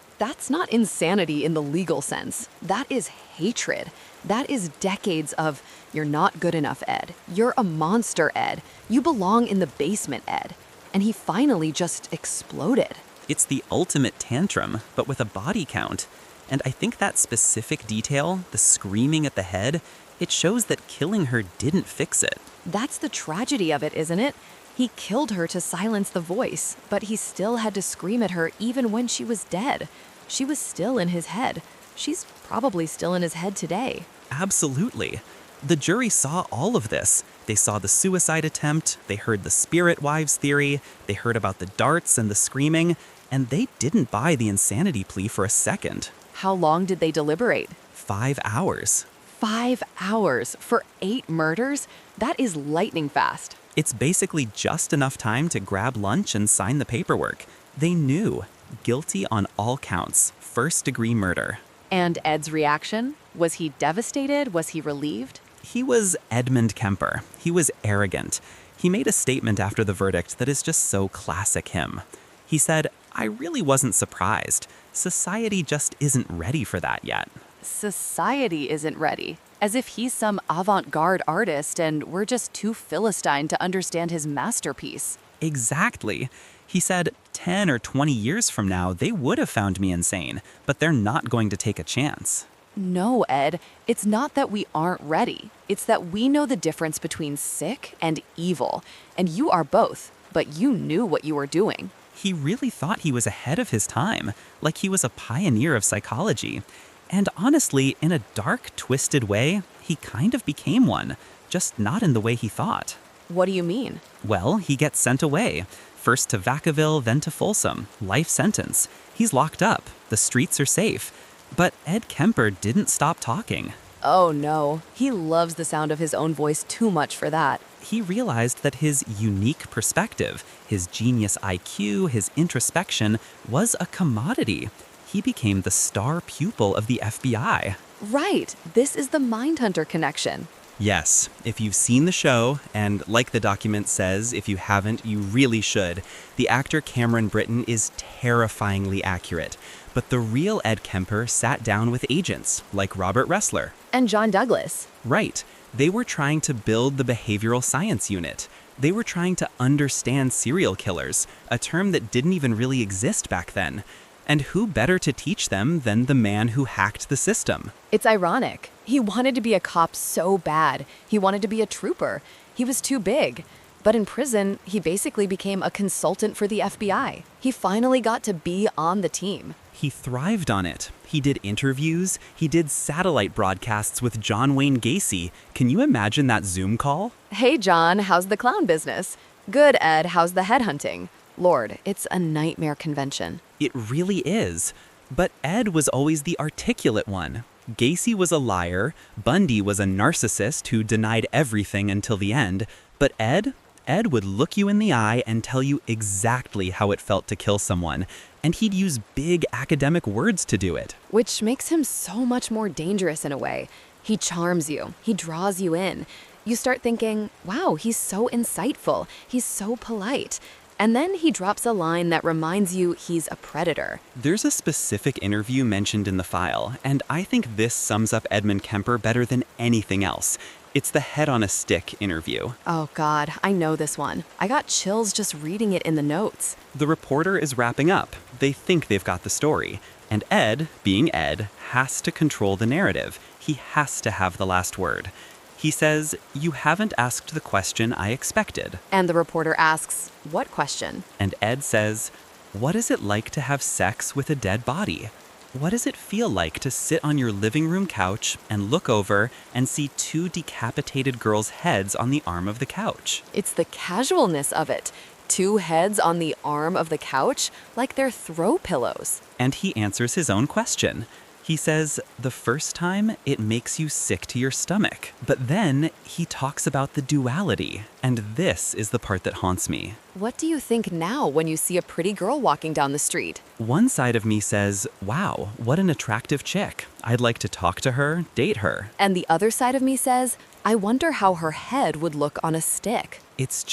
not insanity in the legal sense. That is hatred. That is decades of, you're not good enough, Ed. You're a monster, Ed. You belong in the basement, Ed. And he finally just exploded. It's the ultimate tantrum, but with a body count. And I think that specific detail, the screaming at the head, it shows that killing her didn't fix it. That's the tragedy of it, isn't it? He killed her to silence the voice, but he still had to scream at her even when she was dead. She was still in his head. She's probably still in his head today. Absolutely. The jury saw all of this. They saw the suicide attempt, they heard the spirit wives theory, they heard about the darts and the screaming, and they didn't buy the insanity plea for a second. How long did they deliberate? 5 hours. 5 hours for 8 murders? That is lightning fast. It's basically just enough time to grab lunch and sign the paperwork. They knew. Guilty on all counts. First-degree murder. And Ed's reaction? Was he devastated? Was he relieved? He was Edmund Kemper. He was arrogant. He made a statement after the verdict that is just so classic him. He said, I really wasn't surprised. Society just isn't ready for that yet. Society isn't ready. As if he's some avant-garde artist and we're just too Philistine to understand his masterpiece. Exactly. He said, 10 or 20 years from now, they would have found me insane, but they're not going to take a chance. No, Ed, it's not that we aren't ready. It's that we know the difference between sick and evil. And you are both, but you knew what you were doing. He really thought he was ahead of his time, like he was a pioneer of psychology. And honestly, in a dark, twisted way, he kind of became one, just not in the way he thought. What do you mean? Well, he gets sent away. First to Vacaville, then to Folsom. Life sentence. He's locked up. The streets are safe. But Ed Kemper didn't stop talking. Oh no, he loves the sound of his own voice too much for that. He realized that his unique perspective, his genius IQ, his introspection, was a commodity. He became the star pupil of the FBI. Right, this is the Mindhunter connection. Yes, if you've seen the show, and like the document says, if you haven't, you really should, the actor Cameron Britton is terrifyingly accurate. But the real Ed Kemper sat down with agents, like Robert Ressler. And John Douglas. Right. They were trying to build the behavioral science unit. They were trying to understand serial killers, a term that didn't even really exist back then. And who better to teach them than the man who hacked the system? It's ironic. He wanted to be a cop so bad. He wanted to be a trooper. He was too big. But in prison, he basically became a consultant for the FBI. He finally got to be on the team. He thrived on it. He did interviews. He did satellite broadcasts with John Wayne Gacy. Can you imagine that Zoom call? Hey, John, how's the clown business? Good, Ed, how's the headhunting? Lord, it's a nightmare convention. It really is. But Ed was always the articulate one. Gacy was a liar. Bundy was a narcissist who denied everything until the end. But Ed would look you in the eye and tell you exactly how it felt to kill someone. And he'd use big academic words to do it. Which makes him so much more dangerous in a way. He charms you. He draws you in. You start thinking, wow, he's so insightful. He's so polite. And then he drops a line that reminds you he's a predator. There's a specific interview mentioned in the file, and I think this sums up Edmund Kemper better than anything else. It's the head on a stick interview. Oh God, I know this one. I got chills just reading it in the notes. The reporter is wrapping up. They think they've got the story. And Ed, being Ed, has to control the narrative. He has to have the last word. He says, "You haven't asked the question I expected." And the reporter asks, what question? And Ed says, "What is it like to have sex with a dead body? What does it feel like to sit on your living room couch and look over and see two decapitated girls' heads on the arm of the couch?" It's the casualness of it. Two heads on the arm of the couch, like they're throw pillows. And he answers his own question. He says, the first time, it makes you sick to your stomach. But then he talks about the duality. And this is the part that haunts me. What do you think now when you see a pretty girl walking down the street? One side of me says, wow, what an attractive chick. I'd like to talk to her, date her. And the other side of me says, I wonder how her head would look on a stick. It's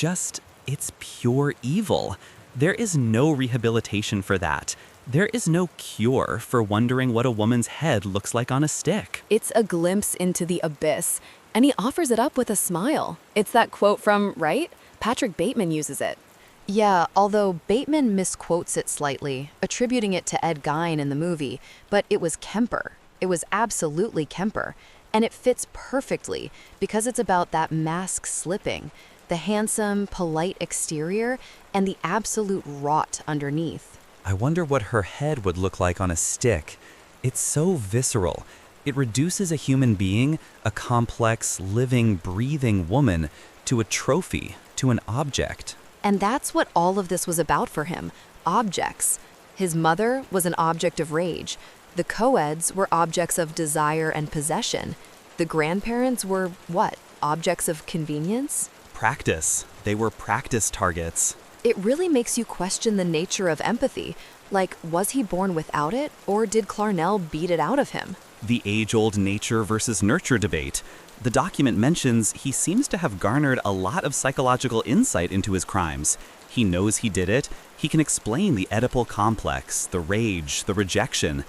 pure evil. There is no rehabilitation for that. There is no cure for wondering what a woman's head looks like on a stick. It's a glimpse into the abyss, and he offers it up with a smile. It's that quote from, right? Patrick Bateman uses it. Yeah, although Bateman misquotes it slightly, attributing it to Ed Gein in the movie, but it was Kemper. It was absolutely Kemper. And it fits perfectly because it's about that mask slipping, the handsome, polite exterior, and the absolute rot underneath. I wonder what her head would look like on a stick. It's so visceral. It reduces a human being, a complex, living, breathing woman, to a trophy, to an object. And that's what all of this was about for him, objects. His mother was an object of rage. The co-eds were objects of desire and possession. The grandparents were what? Objects of convenience? Practice. They were practice targets. It really makes you question the nature of empathy. Like, was he born without it, or did Clarnell beat it out of him? The age-old nature versus nurture debate. The document mentions he seems to have garnered a lot of psychological insight into his crimes. He knows he did it. He can explain the Oedipal complex, the rage, the rejection.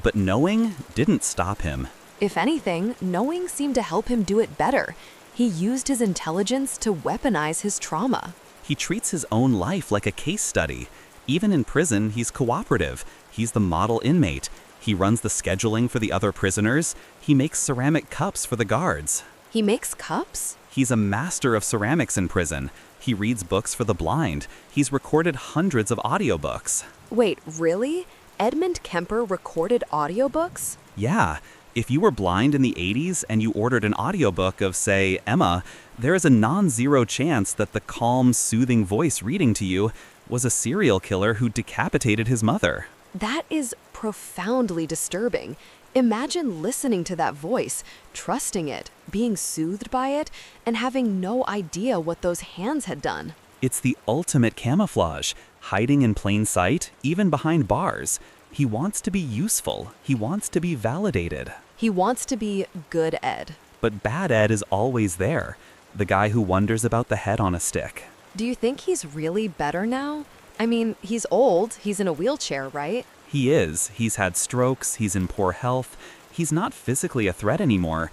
But knowing didn't stop him. If anything, knowing seemed to help him do it better. He used his intelligence to weaponize his trauma. He treats his own life like a case study. Even in prison, he's cooperative. He's the model inmate. He runs the scheduling for the other prisoners. He makes ceramic cups for the guards. He makes cups? He's a master of ceramics in prison. He reads books for the blind. He's recorded hundreds of audiobooks. Wait, really? Edmund Kemper recorded audiobooks? Yeah. If you were blind in the 80s and you ordered an audiobook of, say, Emma, there is a non-zero chance that the calm, soothing voice reading to you was a serial killer who decapitated his mother. That is profoundly disturbing. Imagine listening to that voice, trusting it, being soothed by it, and having no idea what those hands had done. It's the ultimate camouflage, hiding in plain sight, even behind bars. He wants to be useful. He wants to be validated. He wants to be good Ed. But bad Ed is always there, the guy who wonders about the head on a stick. Do you think he's really better now? I mean, he's old, he's in a wheelchair, right? He is. He's had strokes, he's in poor health. He's not physically a threat anymore.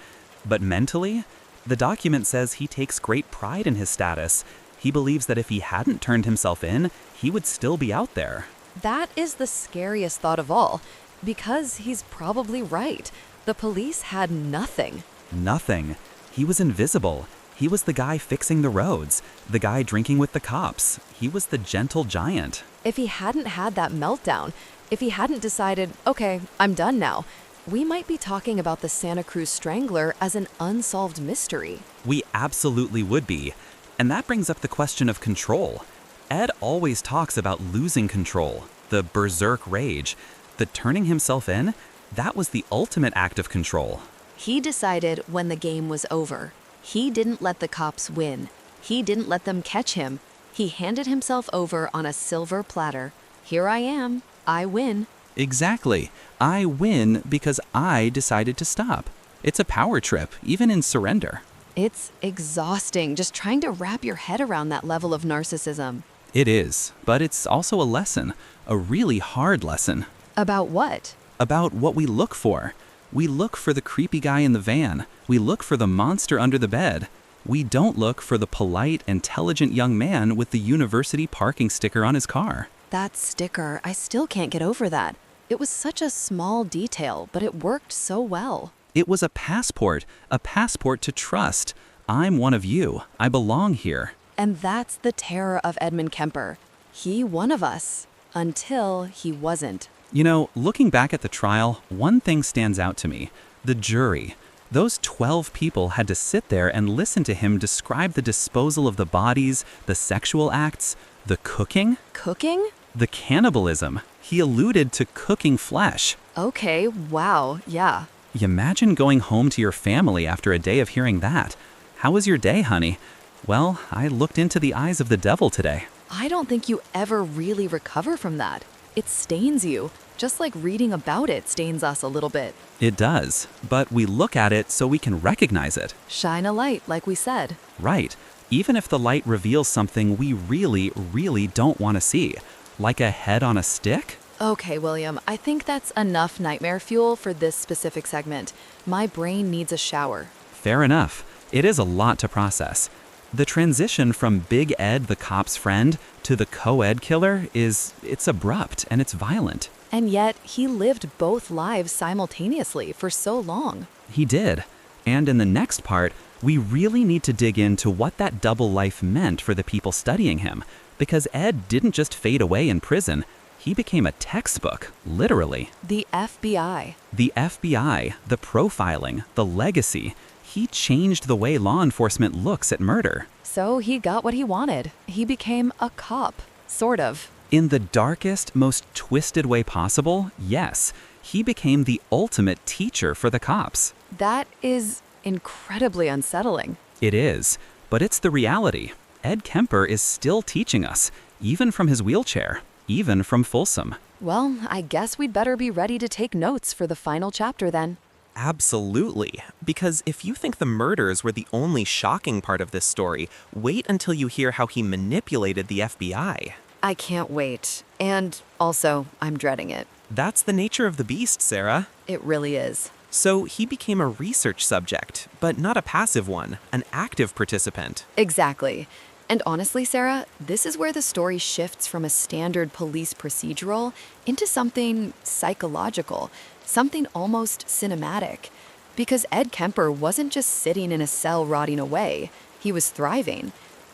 But mentally, the document says he takes great pride in his status. He believes that if he hadn't turned himself in, he would still be out there. That is the scariest thought of all, because he's probably right. The police had nothing. Nothing. He was invisible. He was the guy fixing the roads, the guy drinking with the cops. He was the gentle giant. If he hadn't had that meltdown, if he hadn't decided, okay, I'm done now, we might be talking about the Santa Cruz Strangler as an unsolved mystery. We absolutely would be. And that brings up the question of control. Ed always talks about losing control, the berserk rage, the turning himself in. That was the ultimate act of control. He decided when the game was over. He didn't let the cops win. He didn't let them catch him. He handed himself over on a silver platter. Here I am. I win. Exactly. I win because I decided to stop. It's a power trip, even in surrender. It's exhausting just trying to wrap your head around that level of narcissism. It is, but it's also a lesson, a really hard lesson. About what? About what we look for. We look for the creepy guy in the van. We look for the monster under the bed. We don't look for the polite, intelligent young man with the university parking sticker on his car. That sticker, I still can't get over that. It was such a small detail, but it worked so well. It was a passport to trust. I'm one of you. I belong here. And that's the terror of Edmund Kemper. He one of us, until he wasn't. You know, looking back at the trial, one thing stands out to me. The jury. Those 12 people had to sit there and listen to him describe the disposal of the bodies, the sexual acts, the cooking. Cooking? The cannibalism. He alluded to cooking flesh. Okay, wow, yeah. You imagine going home to your family after a day of hearing that. How was your day, honey? Well, I looked into the eyes of the devil today. I don't think you ever really recover from that. It stains you, just like reading about it stains us a little bit. It does, but we look at it so we can recognize it. Shine a light, like we said. Right. Even if the light reveals something we really, really don't want to see, like a head on a stick. Okay, William, I think that's enough nightmare fuel for this specific segment. My brain needs a shower. Fair enough. It is a lot to process. The transition from Big Ed, the cop's friend, to the co-ed killer it's abrupt and it's violent. And yet, he lived both lives simultaneously for so long. He did. And in the next part, we really need to dig into what that double life meant for the people studying him. Because Ed didn't just fade away in prison, he became a textbook, literally. The FBI. The FBI, the profiling, the legacy. He changed the way law enforcement looks at murder. So he got what he wanted. He became a cop, sort of. In the darkest, most twisted way possible, yes. He became the ultimate teacher for the cops. That is incredibly unsettling. It is, but it's the reality. Ed Kemper is still teaching us, even from his wheelchair, even from Folsom. Well, I guess we'd better be ready to take notes for the final chapter then. Absolutely. Because if you think the murders were the only shocking part of this story, wait until you hear how he manipulated the FBI. I can't wait. And also, I'm dreading it. That's the nature of the beast, Sarah. It really is. So he became a research subject, but not a passive one, an active participant. Exactly. And honestly, Sarah, this is where the story shifts from a standard police procedural into something psychological, something almost cinematic. Because Ed Kemper wasn't just sitting in a cell rotting away, he was thriving.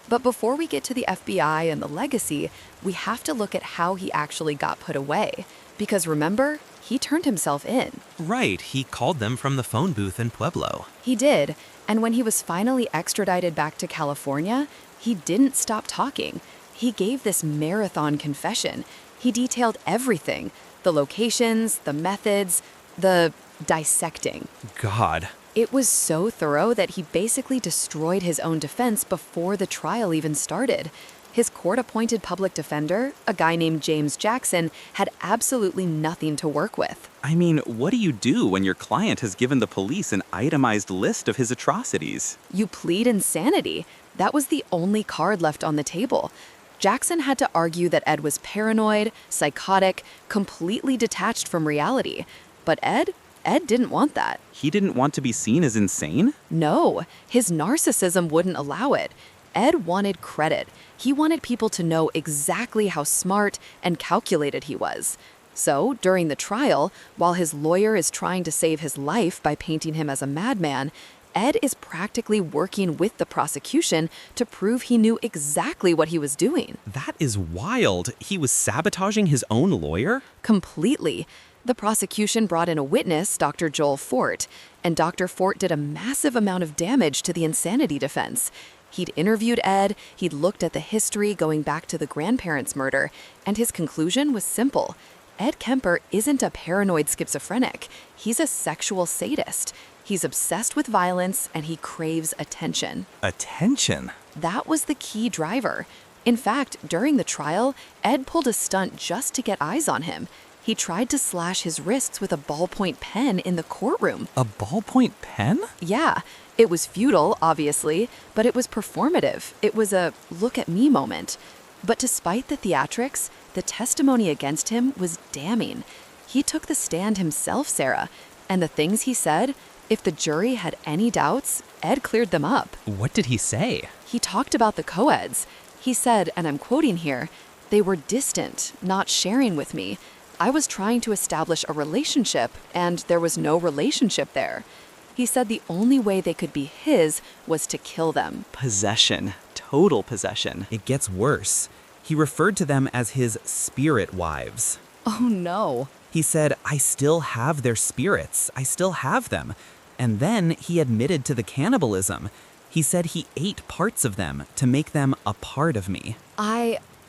But before we get to the FBI and the legacy, we have to look at how he actually got put away. Because remember, he turned himself in. Right, he called them from the phone booth in Pueblo. He did, and when he was finally extradited back to California, he didn't stop talking. He gave this marathon confession. He detailed everything, the locations, the methods, the dissecting. God. It was so thorough that he basically destroyed his own defense before the trial even started. His court-appointed public defender, a guy named James Jackson, had absolutely nothing to work with. I mean, what do you do when your client has given the police an itemized list of his atrocities? You plead insanity. That was the only card left on the table. Jackson had to argue that Ed was paranoid, psychotic, completely detached from reality. But Ed didn't want that. He didn't want to be seen as insane? No, his narcissism wouldn't allow it. Ed wanted credit. He wanted people to know exactly how smart and calculated he was. So, during the trial, while his lawyer is trying to save his life by painting him as a madman, Ed is practically working with the prosecution to prove he knew exactly what he was doing. That is wild. He was sabotaging his own lawyer? Completely. The prosecution brought in a witness, Dr. Joel Fort, and Dr. Fort did a massive amount of damage to the insanity defense. He'd interviewed Ed, he'd looked at the history going back to the grandparents' murder, and his conclusion was simple. Ed Kemper isn't a paranoid schizophrenic. He's a sexual sadist. He's obsessed with violence and he craves attention. Attention? That was the key driver. In fact, during the trial, Ed pulled a stunt just to get eyes on him. He tried to slash his wrists with a ballpoint pen in the courtroom. A ballpoint pen? Yeah, it was futile, obviously, but it was performative. It was a look at me moment. But despite the theatrics, the testimony against him was damning. He took the stand himself, Sarah, and the things he said, if the jury had any doubts, Ed cleared them up. What did he say? He talked about the co-eds. He said, and I'm quoting here, "They were distant, not sharing with me. I was trying to establish a relationship, and there was no relationship there." He said the only way they could be his was to kill them. Possession. Total possession. It gets worse. He referred to them as his spirit wives. Oh no. He said, "I still have their spirits. I still have them." And then he admitted to the cannibalism. He said he ate parts of them to make them a part of me.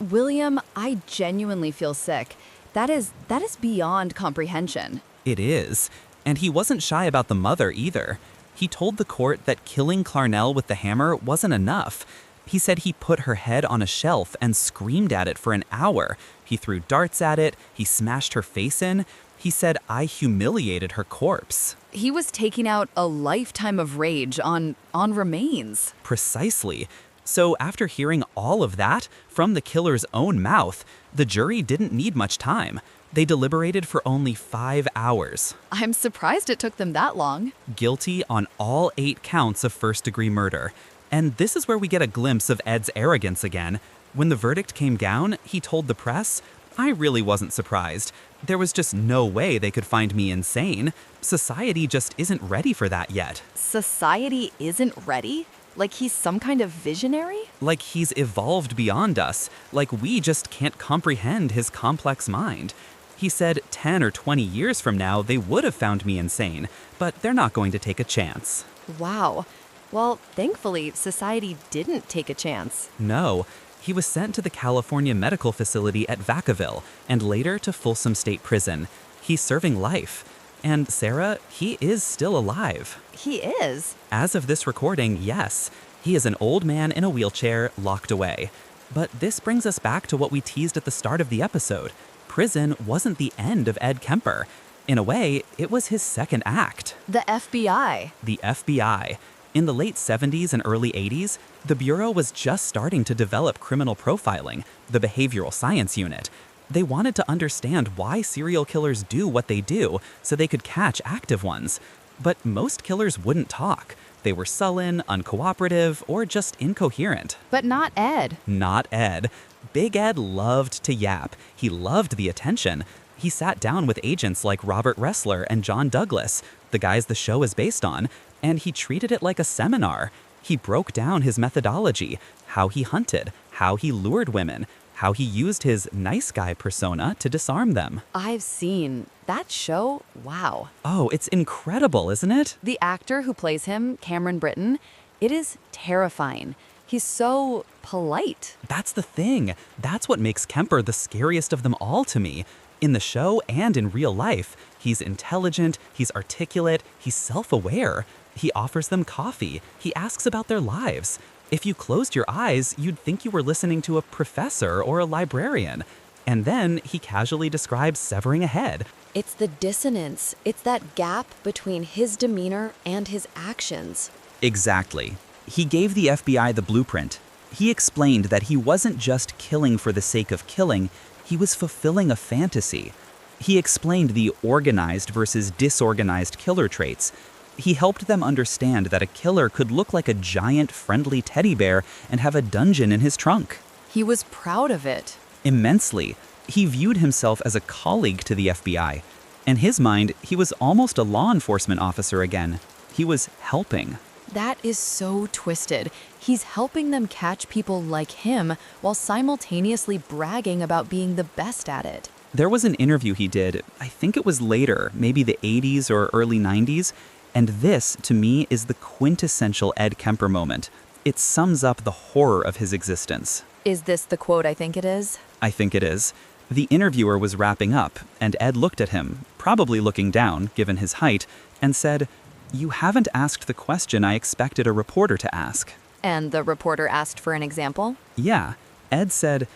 William, I genuinely feel sick. That is beyond comprehension. It is. And he wasn't shy about the mother either. He told the court that killing Clarnell with the hammer wasn't enough. He said he put her head on a shelf and screamed at it for an hour. He threw darts at it. He smashed her face in. He said, "I humiliated her corpse." He was taking out a lifetime of rage on remains. Precisely. So after hearing all of that from the killer's own mouth, the jury didn't need much time. They deliberated for only 5 hours. I'm surprised it took them that long. Guilty on all 8 counts of first-degree murder. And this is where we get a glimpse of Ed's arrogance again. When the verdict came down, he told the press, "I really wasn't surprised. There was just no way they could find me insane. Society just isn't ready for that yet." Society isn't ready? Like he's some kind of visionary? Like he's evolved beyond us, like we just can't comprehend his complex mind. He said 10 or 20 years from now they would have found me insane, but they're not going to take a chance. Wow. Well, thankfully, society didn't take a chance. No. He was sent to the California Medical Facility at Vacaville and later to Folsom State Prison. He's serving life. And Sarah, he is still alive. He is? As of this recording, yes. He is an old man in a wheelchair, locked away. But this brings us back to what we teased at the start of the episode. Prison wasn't the end of Ed Kemper. In a way, it was his second act. The FBI. The FBI. In the late 70s and early 80s, the Bureau was just starting to develop criminal profiling, the behavioral science unit. They wanted to understand why serial killers do what they do so they could catch active ones. But most killers wouldn't talk. They were sullen, uncooperative, or just incoherent. But not Ed. Not Ed. Big Ed loved to yap. He loved the attention. He sat down with agents like Robert Ressler and John Douglas, the guys the show is based on, and he treated it like a seminar. He broke down his methodology, how he hunted, how he lured women, how he used his nice guy persona to disarm them. I've seen that show. Wow. Oh, it's incredible, isn't it? The actor who plays him, Cameron Britton, it is terrifying. He's so polite. That's the thing. That's what makes Kemper the scariest of them all to me. In the show and in real life, he's intelligent, he's articulate, he's self-aware. He offers them coffee. He asks about their lives. If you closed your eyes, you'd think you were listening to a professor or a librarian. And then he casually describes severing a head. It's the dissonance. It's that gap between his demeanor and his actions. Exactly. He gave the FBI the blueprint. He explained that he wasn't just killing for the sake of killing, he was fulfilling a fantasy. He explained the organized versus disorganized killer traits. He helped them understand that a killer could look like a giant friendly teddy bear and have a dungeon in his trunk. He was proud of it. Immensely. He viewed himself as a colleague to the FBI. In his mind, he was almost a law enforcement officer again. He was helping. That is so twisted. He's helping them catch people like him while simultaneously bragging about being the best at it. There was an interview he did, I think it was later, maybe the 80s or early 90s, and this, to me, is the quintessential Ed Kemper moment. It sums up the horror of his existence. Is this the quote I think it is? I think it is. The interviewer was wrapping up, and Ed looked at him, probably looking down, given his height, and said, "You haven't asked the question I expected a reporter to ask." And the reporter asked for an example? Yeah. Ed said,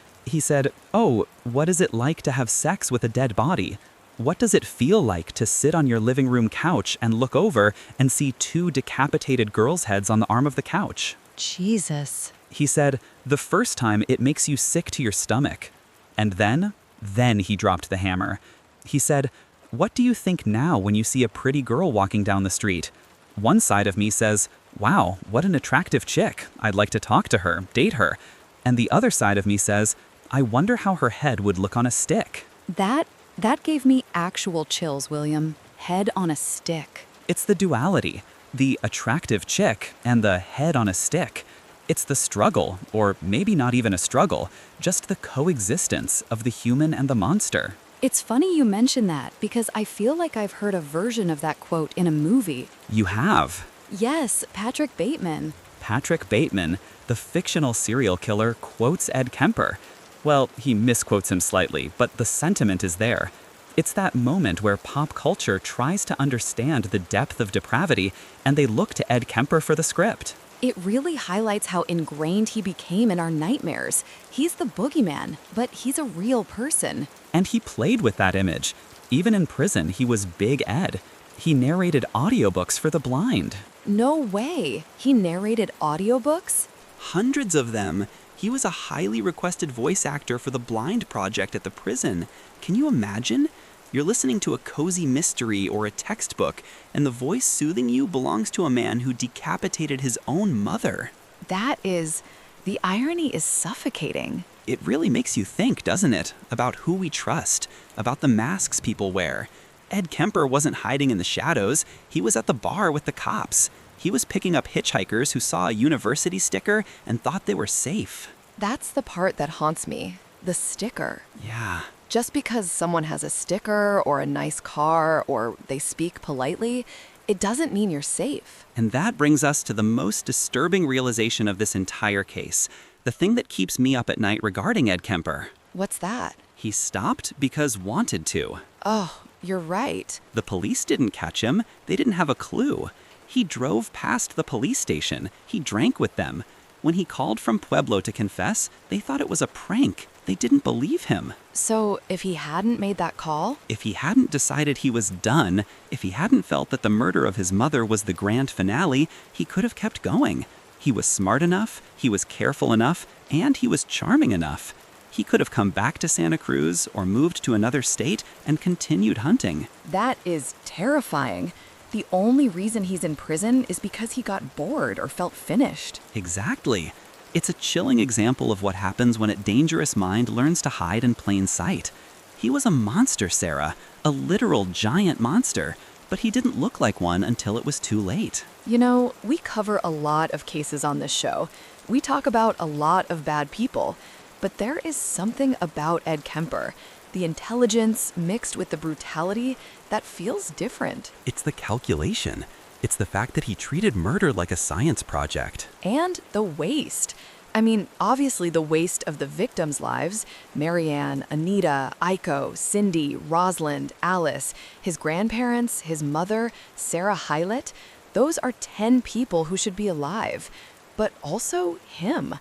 "Oh, what is it like to have sex with a dead body? What does it feel like to sit on your living room couch and look over and see 2 decapitated girls' heads on the arm of the couch?" Jesus. He said, "The first time it makes you sick to your stomach." And then he dropped the hammer. He said, "What do you think now when you see a pretty girl walking down the street? One side of me says, wow, what an attractive chick. I'd like to talk to her, date her. And the other side of me says, I wonder how her head would look on a stick." That gave me actual chills, William. Head on a stick. It's the duality, the attractive chick and the head on a stick. It's the struggle, or maybe not even a struggle, just the coexistence of the human and the monster. It's funny you mention that because I feel like I've heard a version of that quote in a movie. You have. Yes, Patrick Bateman. Patrick Bateman, the fictional serial killer, quotes Ed Kemper. Well, he misquotes him slightly, but the sentiment is there. It's that moment where pop culture tries to understand the depth of depravity, and they look to Ed Kemper for the script. It really highlights how ingrained he became in our nightmares. He's the boogeyman, but he's a real person. And he played with that image. Even in prison, he was Big Ed. He narrated audiobooks for the blind. No way. He narrated audiobooks? Hundreds of them. He was a highly requested voice actor for the Blind Project at the prison. Can you imagine? You're listening to a cozy mystery or a textbook, and the voice soothing you belongs to a man who decapitated his own mother. The irony is suffocating. It really makes you think, doesn't it? About who we trust, about the masks people wear. Ed Kemper wasn't hiding in the shadows. He was at the bar with the cops. He was picking up hitchhikers who saw a university sticker and thought they were safe. That's the part that haunts me. The sticker. Yeah. Just because someone has a sticker or a nice car or they speak politely, it doesn't mean you're safe. And that brings us to the most disturbing realization of this entire case. The thing that keeps me up at night regarding Ed Kemper. What's that? He stopped because wanted to. Oh, you're right. The police didn't catch him. They didn't have a clue. He drove past the police station. He drank with them. When he called from Pueblo to confess, they thought it was a prank. They didn't believe him. So if he hadn't made that call? If he hadn't decided he was done, if he hadn't felt that the murder of his mother was the grand finale, he could have kept going. He was smart enough, he was careful enough, and he was charming enough. He could have come back to Santa Cruz or moved to another state and continued hunting. That is terrifying. The only reason he's in prison is because he got bored or felt finished. Exactly. It's a chilling example of what happens when a dangerous mind learns to hide in plain sight. He was a monster, Sarah, a literal giant monster, but he didn't look like one until it was too late. You know, we cover a lot of cases on this show. We talk about a lot of bad people, but there is something about Ed Kemper, the intelligence mixed with the brutality, that feels different. It's the calculation. It's the fact that he treated murder like a science project. And the waste. I mean, obviously the waste of the victims' lives, Marianne, Anita, Aiko, Cindy, Rosalind, Alice, his grandparents, his mother, Sarah Hylett, those are 10 people who should be alive. But also him.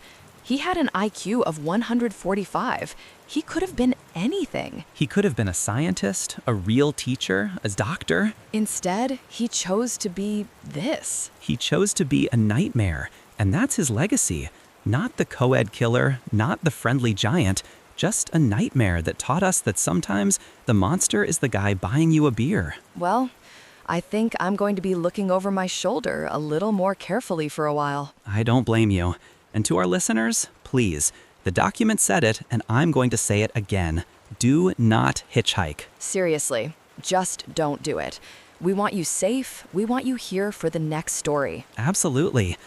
He had an IQ of 145. He could have been anything. He could have been a scientist, a real teacher, a doctor. Instead, he chose to be this. He chose to be a nightmare, and that's his legacy. Not the co-ed killer, not the friendly giant, just a nightmare that taught us that sometimes the monster is the guy buying you a beer. Well, I think I'm going to be looking over my shoulder a little more carefully for a while. I don't blame you. And to our listeners, please, the document said it, and I'm going to say it again. Do not hitchhike. Seriously, just don't do it. We want you safe. We want you here for the next story. Absolutely.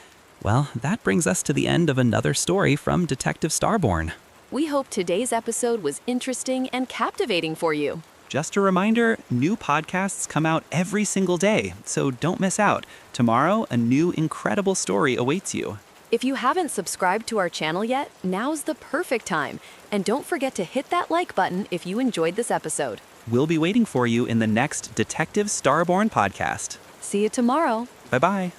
Well, that brings us to the end of another story from Detective Starborn. We hope today's episode was interesting and captivating for you. Just a reminder, new podcasts come out every single day, so don't miss out. Tomorrow, a new incredible story awaits you. If you haven't subscribed to our channel yet, now's the perfect time. And don't forget to hit that like button if you enjoyed this episode. We'll be waiting for you in the next Detective Starborn podcast. See you tomorrow. Bye-bye.